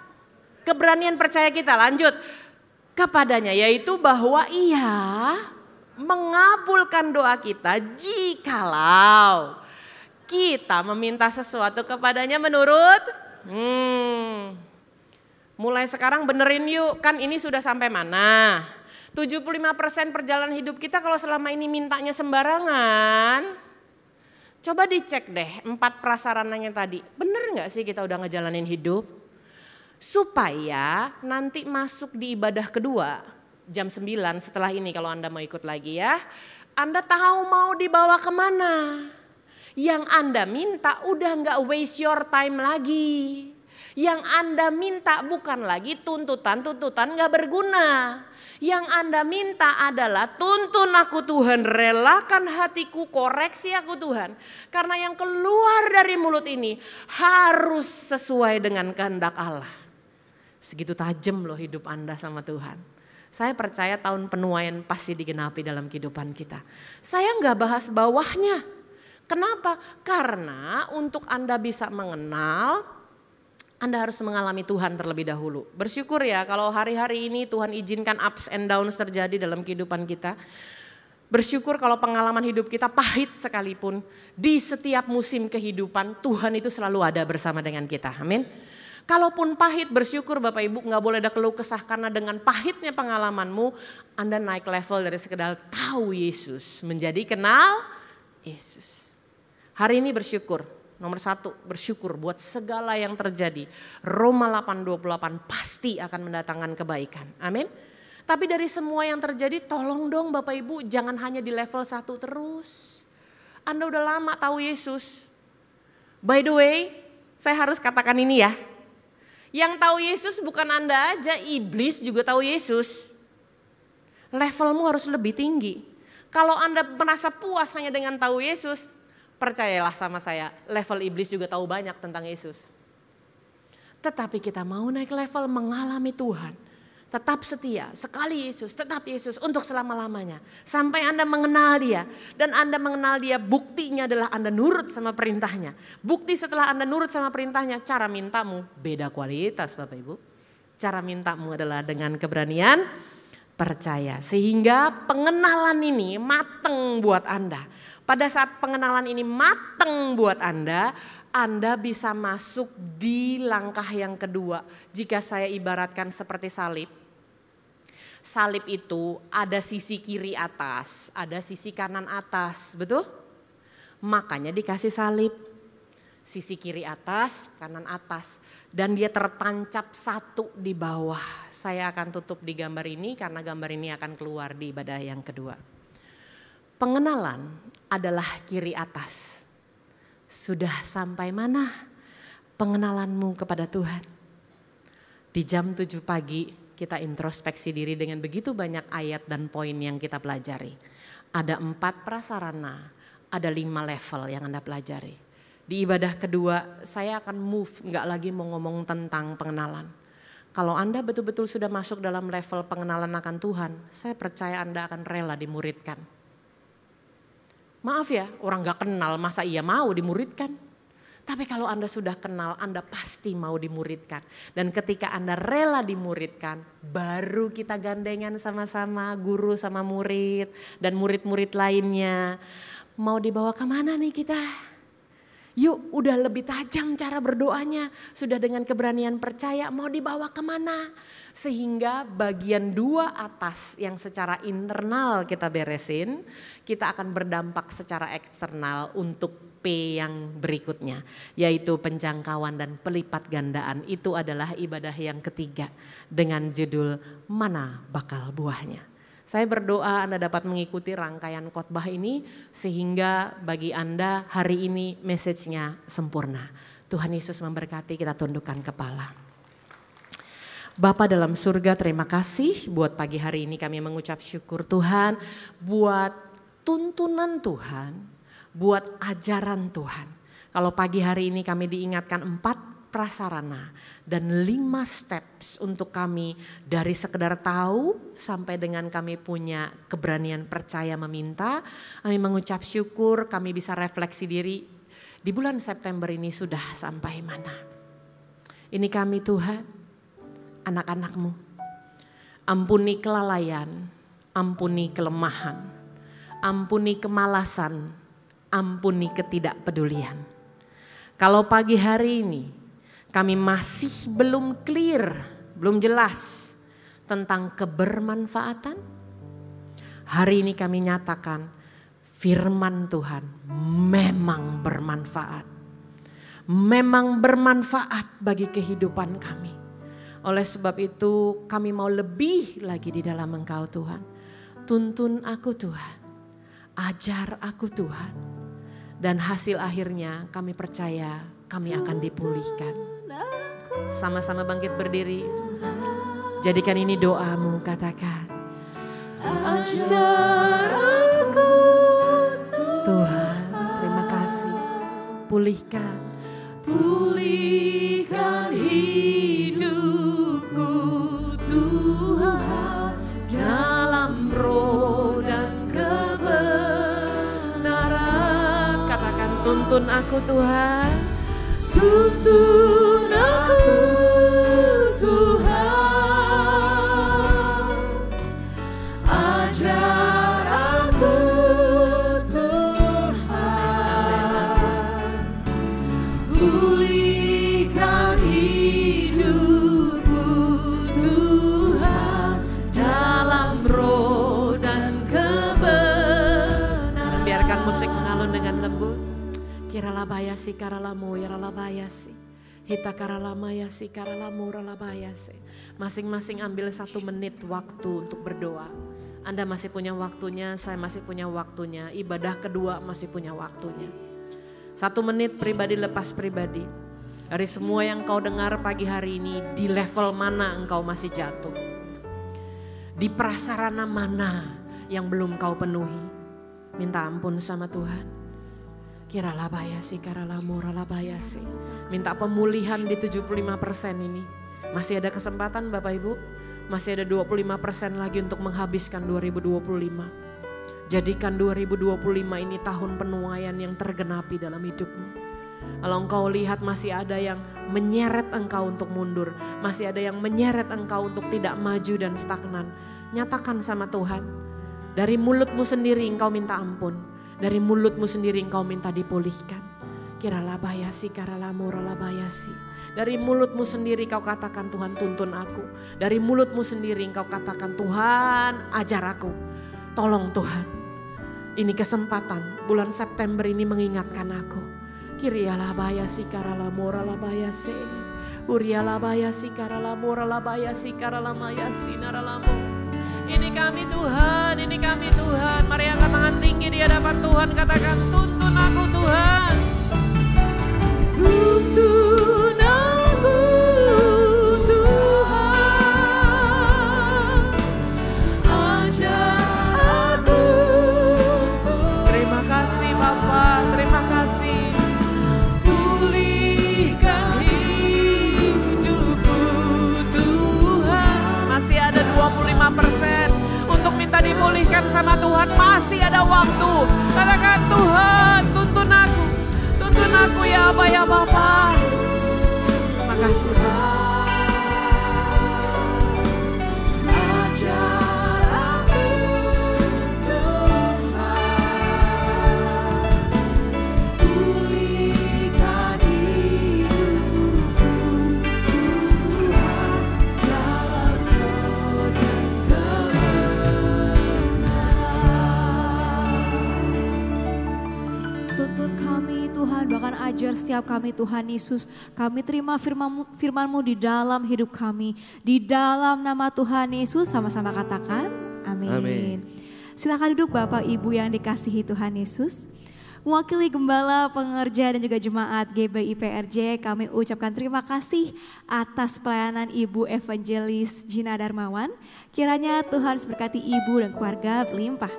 I: Keberanian percaya kita, lanjut. Kepadanya yaitu bahwa ia mengabulkan doa kita jikalau kita meminta sesuatu kepadanya menurut. Mulai sekarang benerin yuk, kan ini sudah sampai mana? 75% perjalanan hidup kita kalau selama ini mintanya sembarangan. Coba dicek deh 4 prasarananya tadi. Bener gak sih kita udah ngejalanin hidup? Supaya nanti masuk di ibadah kedua jam 9 setelah ini kalau Anda mau ikut lagi ya. Anda tahu mau dibawa kemana. Yang Anda minta udah gak waste your time lagi. Yang Anda minta bukan lagi tuntutan-tuntutan gak berguna. Yang Anda minta adalah tuntun aku Tuhan, relakan hatiku, koreksi aku Tuhan. Karena yang keluar dari mulut ini harus sesuai dengan kehendak Allah. Segitu tajam loh hidup Anda sama Tuhan. Saya percaya tahun penuaian pasti digenapi dalam kehidupan kita. Saya gak bahas bawahnya. Kenapa? Karena untuk Anda bisa mengenal, Anda harus mengalami Tuhan terlebih dahulu. Bersyukur ya kalau hari-hari ini Tuhan izinkan ups and downs terjadi dalam kehidupan kita. Bersyukur kalau pengalaman hidup kita pahit sekalipun. Di setiap musim kehidupan Tuhan itu selalu ada bersama dengan kita. Amin. Kalaupun pahit, bersyukur Bapak Ibu, gak boleh ada keluh kesah karena dengan pahitnya pengalamanmu Anda naik level dari sekedar tahu Yesus menjadi kenal Yesus. Hari ini bersyukur. Nomor 1, bersyukur buat segala yang terjadi. Roma 8:28 pasti akan mendatangkan kebaikan. Amin. Tapi dari semua yang terjadi tolong dong Bapak Ibu jangan hanya di level 1 terus. Anda udah lama tahu Yesus. By the way, saya harus katakan ini ya. Yang tahu Yesus bukan Anda aja, iblis juga tahu Yesus. Levelmu harus lebih tinggi. Kalau Anda merasa puas hanya dengan tahu Yesus, percayalah sama saya, level iblis juga tahu banyak tentang Yesus. Tetapi kita mau naik level mengalami Tuhan. Tetap setia, sekali Yesus, tetap Yesus untuk selama-lamanya. Sampai Anda mengenal Dia. Dan Anda mengenal Dia, buktinya adalah Anda nurut sama perintahnya. Bukti setelah Anda nurut sama perintahnya, cara mintamu beda kualitas Bapak Ibu. Cara mintamu adalah dengan keberanian percaya. Sehingga pengenalan ini mateng buat Anda. Pada saat pengenalan ini mateng buat Anda bisa masuk di langkah yang kedua. Jika saya ibaratkan seperti salib. Salib itu ada sisi kiri atas, ada sisi kanan atas, betul? Makanya dikasih salib. Sisi kiri atas, kanan atas. Dan dia tertancap satu di bawah. Saya akan tutup di gambar ini karena gambar ini akan keluar di ibadah yang kedua. Pengenalan adalah kiri atas. Sudah sampai mana pengenalanmu kepada Tuhan? Di jam 7 pagi kita introspeksi diri dengan begitu banyak ayat dan poin yang kita pelajari. Ada 4 prasarana, ada 5 level yang Anda pelajari. Di ibadah kedua saya akan move, gak lagi mau ngomong tentang pengenalan. Kalau Anda betul-betul sudah masuk dalam level pengenalan akan Tuhan, saya percaya Anda akan rela dimuridkan. Maaf ya, orang gak kenal masa ia mau dimuridkan. Tapi kalau Anda sudah kenal, Anda pasti mau dimuridkan. Dan ketika Anda rela dimuridkan, baru kita gandengan sama-sama guru sama murid dan murid-murid lainnya. Mau dibawa kemana nih kita? Yuk udah lebih tajam cara berdoanya, sudah dengan keberanian percaya mau dibawa kemana. Sehingga bagian 2 atas yang secara internal kita beresin, kita akan berdampak secara eksternal untuk P yang berikutnya. Yaitu penjangkauan dan pelipat gandaan, itu adalah ibadah yang ketiga dengan judul Mana Bakal Buahnya. Saya berdoa Anda dapat mengikuti rangkaian khotbah ini sehingga bagi Anda hari ini message-nya sempurna. Tuhan Yesus memberkati, kita tundukkan kepala. Bapa dalam surga, terima kasih buat pagi hari ini kami mengucap syukur Tuhan buat tuntunan Tuhan, buat ajaran Tuhan. Kalau pagi hari ini kami diingatkan 4 prasarana dan 5 steps untuk kami dari sekedar tahu sampai dengan kami punya keberanian percaya meminta. Kami mengucap syukur, kami bisa refleksi diri di bulan September ini sudah sampai mana. Ini kami Tuhan, anak-anak-Mu. Ampuni kelalaian, ampuni kelemahan, ampuni kemalasan, ampuni ketidakpedulian. Kalau pagi hari ini kami masih belum clear, belum jelas tentang kebermanfaatan. Hari ini kami nyatakan firman Tuhan memang bermanfaat. Memang bermanfaat bagi kehidupan kami. Oleh sebab itu kami mau lebih lagi di dalam Engkau Tuhan. Tuntun aku Tuhan, ajar aku Tuhan. Dan hasil akhirnya kami percaya kami akan dipulihkan. Sama-sama bangkit berdiri. Jadikan ini doamu, katakan.
H: Ajar aku
I: Tuhan, terima kasih. Pulihkan
H: hidupku Tuhan dalam roh dan kebenaran.
I: Katakan, tuntun aku Tuhan.
H: Tuntun aku Tuhan. Ajar aku Tuhan. Pulihkan hidupku Tuhan dalam roh dan kebenaran.
I: Biarkan musik mengalun dengan lembut. Kiralabayasi karalamu yaralabayasi. Hita karalamayasi karalamu ralabayasi. Masing-masing ambil 1 menit waktu untuk berdoa. Anda masih punya waktunya, saya masih punya waktunya. Ibadah kedua masih punya waktunya. 1 menit pribadi lepas pribadi. Dari semua yang kau dengar pagi hari ini, di level mana engkau masih jatuh? Di prasarana mana yang belum kau penuhi? Minta ampun sama Tuhan. Kiralabayasi karalamu ralabayasi. Minta pemulihan di 75% ini. Masih ada kesempatan Bapak Ibu. Masih ada 25% lagi untuk menghabiskan 2025. Jadikan 2025 ini tahun penuaian yang tergenapi dalam hidupmu. Kalau engkau lihat masih ada yang menyeret engkau untuk mundur. Masih ada yang menyeret engkau untuk tidak maju dan stagnan. Nyatakan sama Tuhan. Dari mulutmu sendiri engkau minta ampun. Dari mulutmu sendiri engkau minta dipulihkan. Kiralabayasi karalamu ralabayasi. Dari mulutmu sendiri kau katakan Tuhan tuntun aku. Dari mulutmu sendiri engkau katakan Tuhan ajar aku. Tolong Tuhan. Ini kesempatan bulan September ini mengingatkan aku. Kirialabayasi karalamu ralabayasi. Urialabayasi karalamu ralabayasi karalamayasi naralamu. Ini kami Tuhan, ini kami Tuhan. Mari angkat tangan tinggi di hadapan Tuhan. Katakan tuntun aku Tuhan.
H: Tuntun aku Tuhan. Ajar aku Tuhan.
I: Terima kasih Bapa, terima kasih.
H: Pulihkan hidupku Tuhan.
I: Masih ada 25% untuk minta dipulihkan sama Tuhan. Masih ada waktu. Katakan Tuhan tuntun aku ya Aba ya Bapa. Terima kasih
H: Ajar aku Tuhan. Pulihkan hidupku Tuhan dalam roh dan kebenaran.
C: Tuntun kami Tuhan, bahkan ajar setiap kami Tuhan Yesus. Kami terima firman-Mu di dalam hidup kami. Di dalam nama Tuhan Yesus sama-sama katakan amin.
B: Amin.
C: Silakan duduk Bapak Ibu yang dikasihi Tuhan Yesus. Mewakili gembala, pengerja dan juga jemaat GBI PRJ, kami ucapkan terima kasih atas pelayanan Ibu Evangelis Gina Darmawan. Kiranya Tuhan memberkati Ibu dan keluarga berlimpah.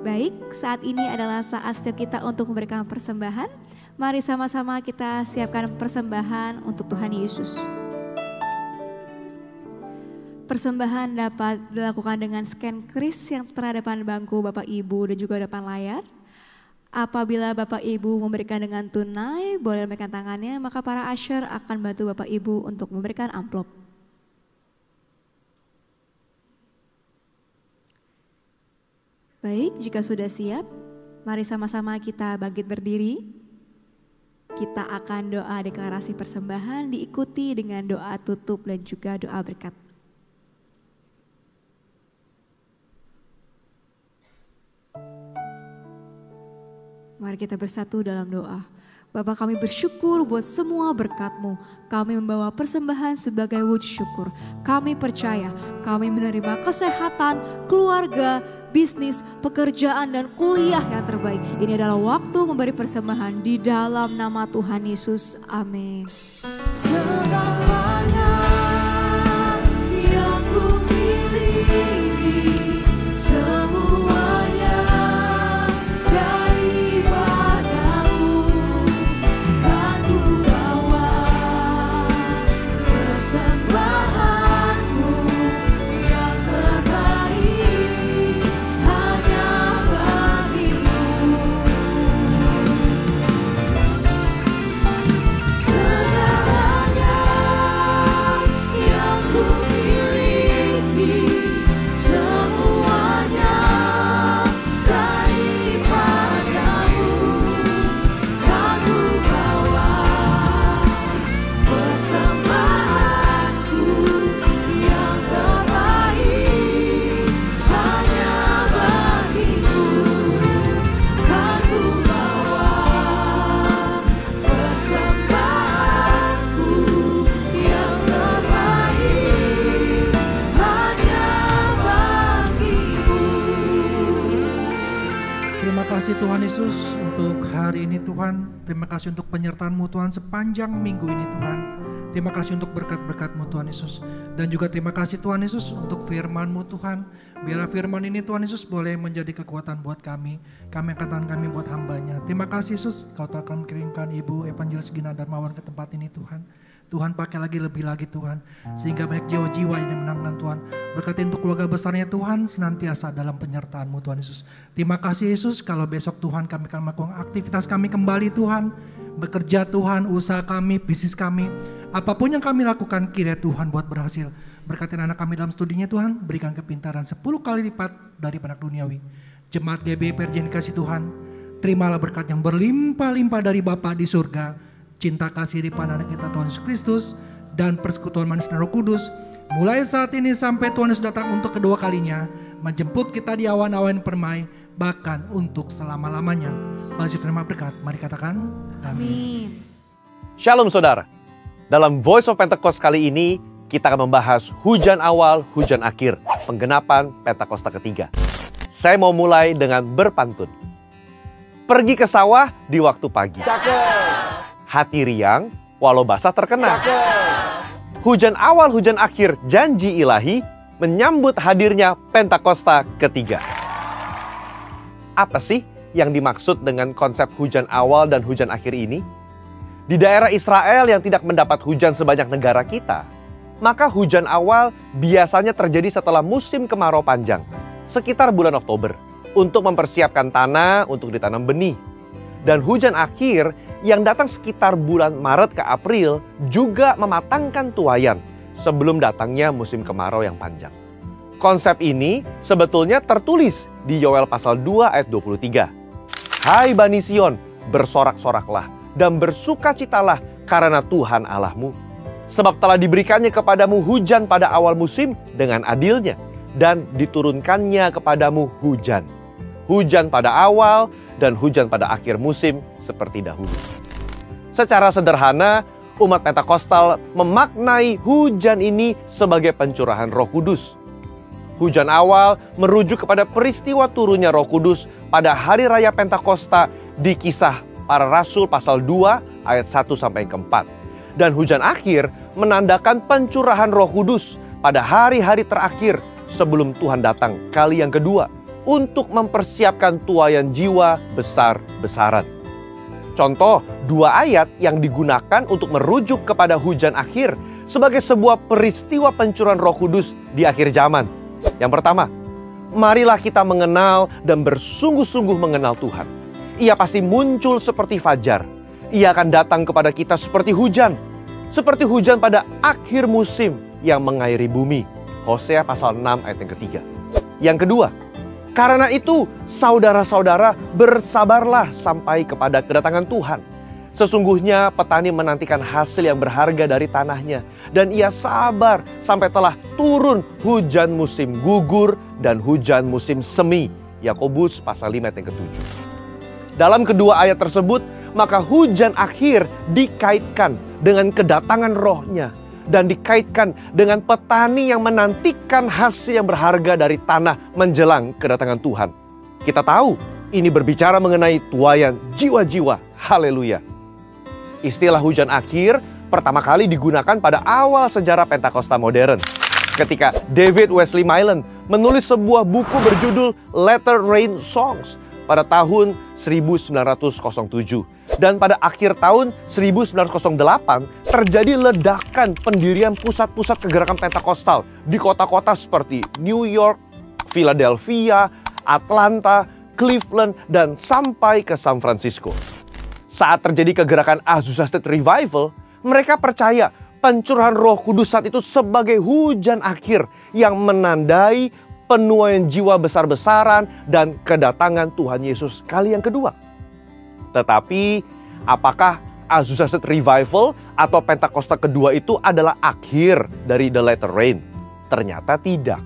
C: Baik, saat ini adalah saat setiap kita untuk memberikan persembahan. Mari sama-sama kita siapkan persembahan untuk Tuhan Yesus. Persembahan dapat dilakukan dengan scan kris yang terhadap depan bangku Bapak Ibu dan juga depan layar. Apabila Bapak Ibu memberikan dengan tunai, boleh lambaikan tangannya, maka para usher akan bantu Bapak Ibu untuk memberikan amplop. Baik, jika sudah siap, mari sama-sama kita bangkit berdiri. Kita akan doa deklarasi persembahan diikuti dengan doa tutup dan juga doa berkat. Mari kita bersatu dalam doa. Bapa, kami bersyukur buat semua berkat-Mu. Kami membawa persembahan sebagai wujud syukur. Kami percaya kami menerima kesehatan, keluarga, bisnis, pekerjaan dan kuliah yang terbaik. Ini adalah waktu memberi persembahan di dalam nama Tuhan Yesus. Amin.
H: Segalanya
J: kasih Tuhan Yesus untuk hari ini Tuhan. Terima kasih untuk penyertaan-Mu Tuhan sepanjang minggu ini Tuhan. Terima kasih untuk berkat-berkat-Mu Tuhan Yesus. Dan juga terima kasih Tuhan Yesus untuk firman-Mu Tuhan. Biarlah firman ini Tuhan Yesus boleh menjadi kekuatan buat kami. Kami angkat tangan kami buat hambanya. Terima kasih Yesus, Kau akan kirimkan Ibu Evangelis Gina Darmawan ke tempat ini Tuhan. Tuhan pakai lagi lebih lagi Tuhan. Sehingga banyak jiwa-jiwa yang dimenangkan Tuhan. Berkati untuk keluarga besarnya Tuhan senantiasa dalam penyertaan-Mu Tuhan Yesus. Terima kasih Yesus, kalau besok Tuhan kami akan melakukan aktivitas kami kembali Tuhan. Bekerja Tuhan, usaha kami, bisnis kami. Apapun yang kami lakukan kiranya Tuhan buat berhasil. Berkati anak kami dalam studinya Tuhan. Berikan kepintaran 10 kali lipat dari anak duniawi. Jemaat GBI PRJ yang dikasih Tuhan. Terimalah berkat yang berlimpah-limpah dari Bapa di surga. Cinta kasih di anak kita Tuhan Yesus Kristus. Dan persekutuan manis dan Roh Kudus. Mulai saat ini sampai Tuhan Yesus datang untuk kedua kalinya. Menjemput kita di awan-awan permai. Bahkan untuk selama-lamanya. Bagi terima berkat. Mari katakan amin.
K: Shalom saudara. Dalam Voice of Pentecost kali ini kita akan membahas hujan awal, hujan akhir, penggenapan Pentakosta ketiga. Saya mau mulai dengan berpantun. Pergi ke sawah di waktu pagi. Hati riang walau basah terkena. Hujan awal, hujan akhir, janji ilahi menyambut hadirnya Pentakosta ketiga. Apa sih yang dimaksud dengan konsep hujan awal dan hujan akhir ini? Di daerah Israel yang tidak mendapat hujan sebanyak negara kita, maka hujan awal biasanya terjadi setelah musim kemarau panjang, sekitar bulan Oktober, untuk mempersiapkan tanah untuk ditanam benih. Dan hujan akhir yang datang sekitar bulan Maret ke April juga mematangkan tuayan sebelum datangnya musim kemarau yang panjang. Konsep ini sebetulnya tertulis di Yoel pasal 2 ayat 23. Hai Bani Sion, bersorak-soraklah dan bersukacitalah karena Tuhan Allahmu. Sebab telah diberikannya kepadamu hujan pada awal musim dengan adilnya, dan diturunkannya kepadamu hujan. Hujan pada awal dan hujan pada akhir musim seperti dahulu. Secara sederhana, umat Pentakostal memaknai hujan ini sebagai pencurahan Roh Kudus. Hujan awal merujuk kepada peristiwa turunnya Roh Kudus pada hari raya Pentakosta di Kisah Para Rasul pasal 2 ayat 1-4. Dan hujan akhir menandakan pencurahan Roh Kudus pada hari-hari terakhir sebelum Tuhan datang kali yang kedua untuk mempersiapkan tuayan jiwa besar-besaran. Contoh 2 ayat yang digunakan untuk merujuk kepada hujan akhir sebagai sebuah peristiwa pencurahan Roh Kudus di akhir zaman. Yang pertama, marilah kita mengenal dan bersungguh-sungguh mengenal Tuhan. Ia pasti muncul seperti fajar. Ia akan datang kepada kita seperti hujan pada akhir musim yang mengairi bumi. Hosea pasal 6 ayat yang ketiga. Yang kedua, karena itu saudara-saudara bersabarlah sampai kepada kedatangan Tuhan. Sesungguhnya petani menantikan hasil yang berharga dari tanahnya. Dan ia sabar sampai telah turun hujan musim gugur dan hujan musim semi. Yakobus pasal 5 ayat yang ke-7. Dalam kedua ayat tersebut, maka hujan akhir dikaitkan dengan kedatangan Roh-Nya. Dan dikaitkan dengan petani yang menantikan hasil yang berharga dari tanah menjelang kedatangan Tuhan. Kita tahu ini berbicara mengenai tuayan jiwa-jiwa. Haleluya. Istilah hujan akhir pertama kali digunakan pada awal sejarah Pentakosta modern. Ketika David Wesley Mylan menulis sebuah buku berjudul Latter Rain Songs pada tahun 1907. Dan pada akhir tahun 1908 terjadi ledakan pendirian pusat-pusat kegerakan Pentakostal di kota-kota seperti New York, Philadelphia, Atlanta, Cleveland, dan sampai ke San Francisco. Saat terjadi kegerakan Azusa Street Revival, mereka percaya pencurahan Roh Kudus saat itu sebagai hujan akhir yang menandai penuaian jiwa besar-besaran dan kedatangan Tuhan Yesus kali yang kedua. Tetapi apakah Azusa Street Revival atau Pentakosta kedua itu adalah akhir dari The Latter Rain? Ternyata tidak.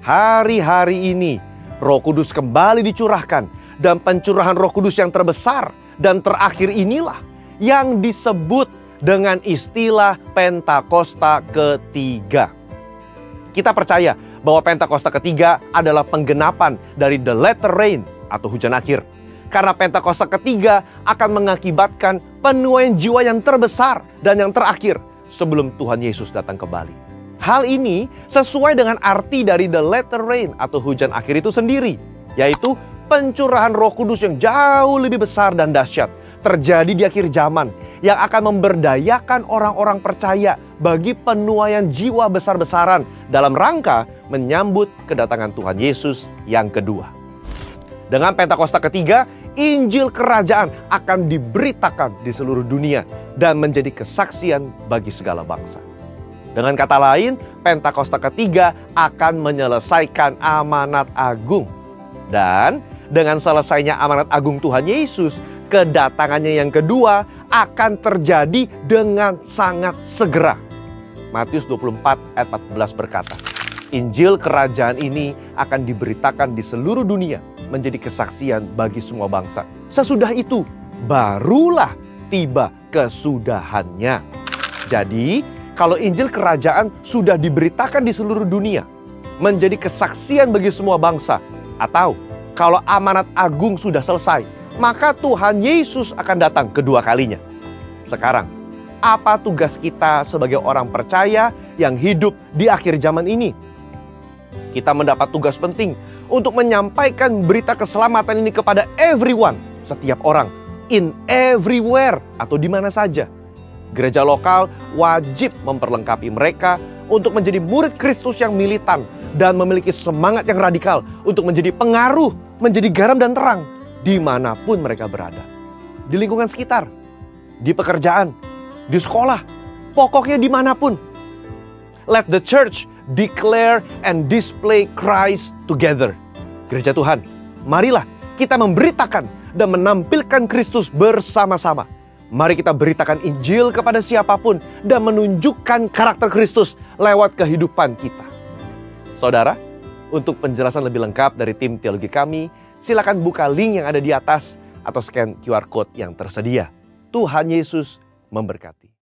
K: Hari-hari ini Roh Kudus kembali dicurahkan, dan pencurahan Roh Kudus yang terbesar dan terakhir inilah yang disebut dengan istilah Pentakosta ketiga. Kita percaya bahwa Pentakosta ketiga adalah penggenapan dari The Latter Rain atau hujan akhir. Karena Pentakosta ketiga akan mengakibatkan penuaian jiwa yang terbesar dan yang terakhir sebelum Tuhan Yesus datang kembali. Hal ini sesuai dengan arti dari the latter rain atau hujan akhir itu sendiri, yaitu pencurahan Roh Kudus yang jauh lebih besar dan dahsyat terjadi di akhir zaman yang akan memberdayakan orang-orang percaya bagi penuaian jiwa besar-besaran dalam rangka menyambut kedatangan Tuhan Yesus yang kedua. Dengan Pentakosta ketiga, Injil Kerajaan akan diberitakan di seluruh dunia dan menjadi kesaksian bagi segala bangsa. Dengan kata lain, Pentakosta ketiga akan menyelesaikan amanat agung. Dan dengan selesainya amanat agung Tuhan Yesus, kedatangannya yang kedua akan terjadi dengan sangat segera. Matius 24 ayat 14 berkata, Injil Kerajaan ini akan diberitakan di seluruh dunia menjadi kesaksian bagi semua bangsa. Sesudah itu, barulah tiba kesudahannya. Jadi, kalau Injil Kerajaan sudah diberitakan di seluruh dunia, menjadi kesaksian bagi semua bangsa, atau kalau amanat agung sudah selesai, maka Tuhan Yesus akan datang kedua kalinya. Sekarang, apa tugas kita sebagai orang percaya yang hidup di akhir zaman ini? Kita mendapat tugas penting untuk menyampaikan berita keselamatan ini kepada everyone, setiap orang, in everywhere atau di mana saja. Gereja lokal wajib memperlengkapi mereka untuk menjadi murid Kristus yang militan dan memiliki semangat yang radikal untuk menjadi pengaruh, menjadi garam dan terang dimanapun mereka berada. Di lingkungan sekitar, di pekerjaan, di sekolah, pokoknya dimanapun. Let the church declare and display Christ together. Gereja Tuhan, marilah kita memberitakan dan menampilkan Kristus bersama-sama. Mari kita beritakan Injil kepada siapapun dan menunjukkan karakter Kristus lewat kehidupan kita. Saudara, untuk penjelasan lebih lengkap dari tim teologi kami, silakan buka link yang ada di atas atau scan QR Code yang tersedia. Tuhan Yesus memberkati.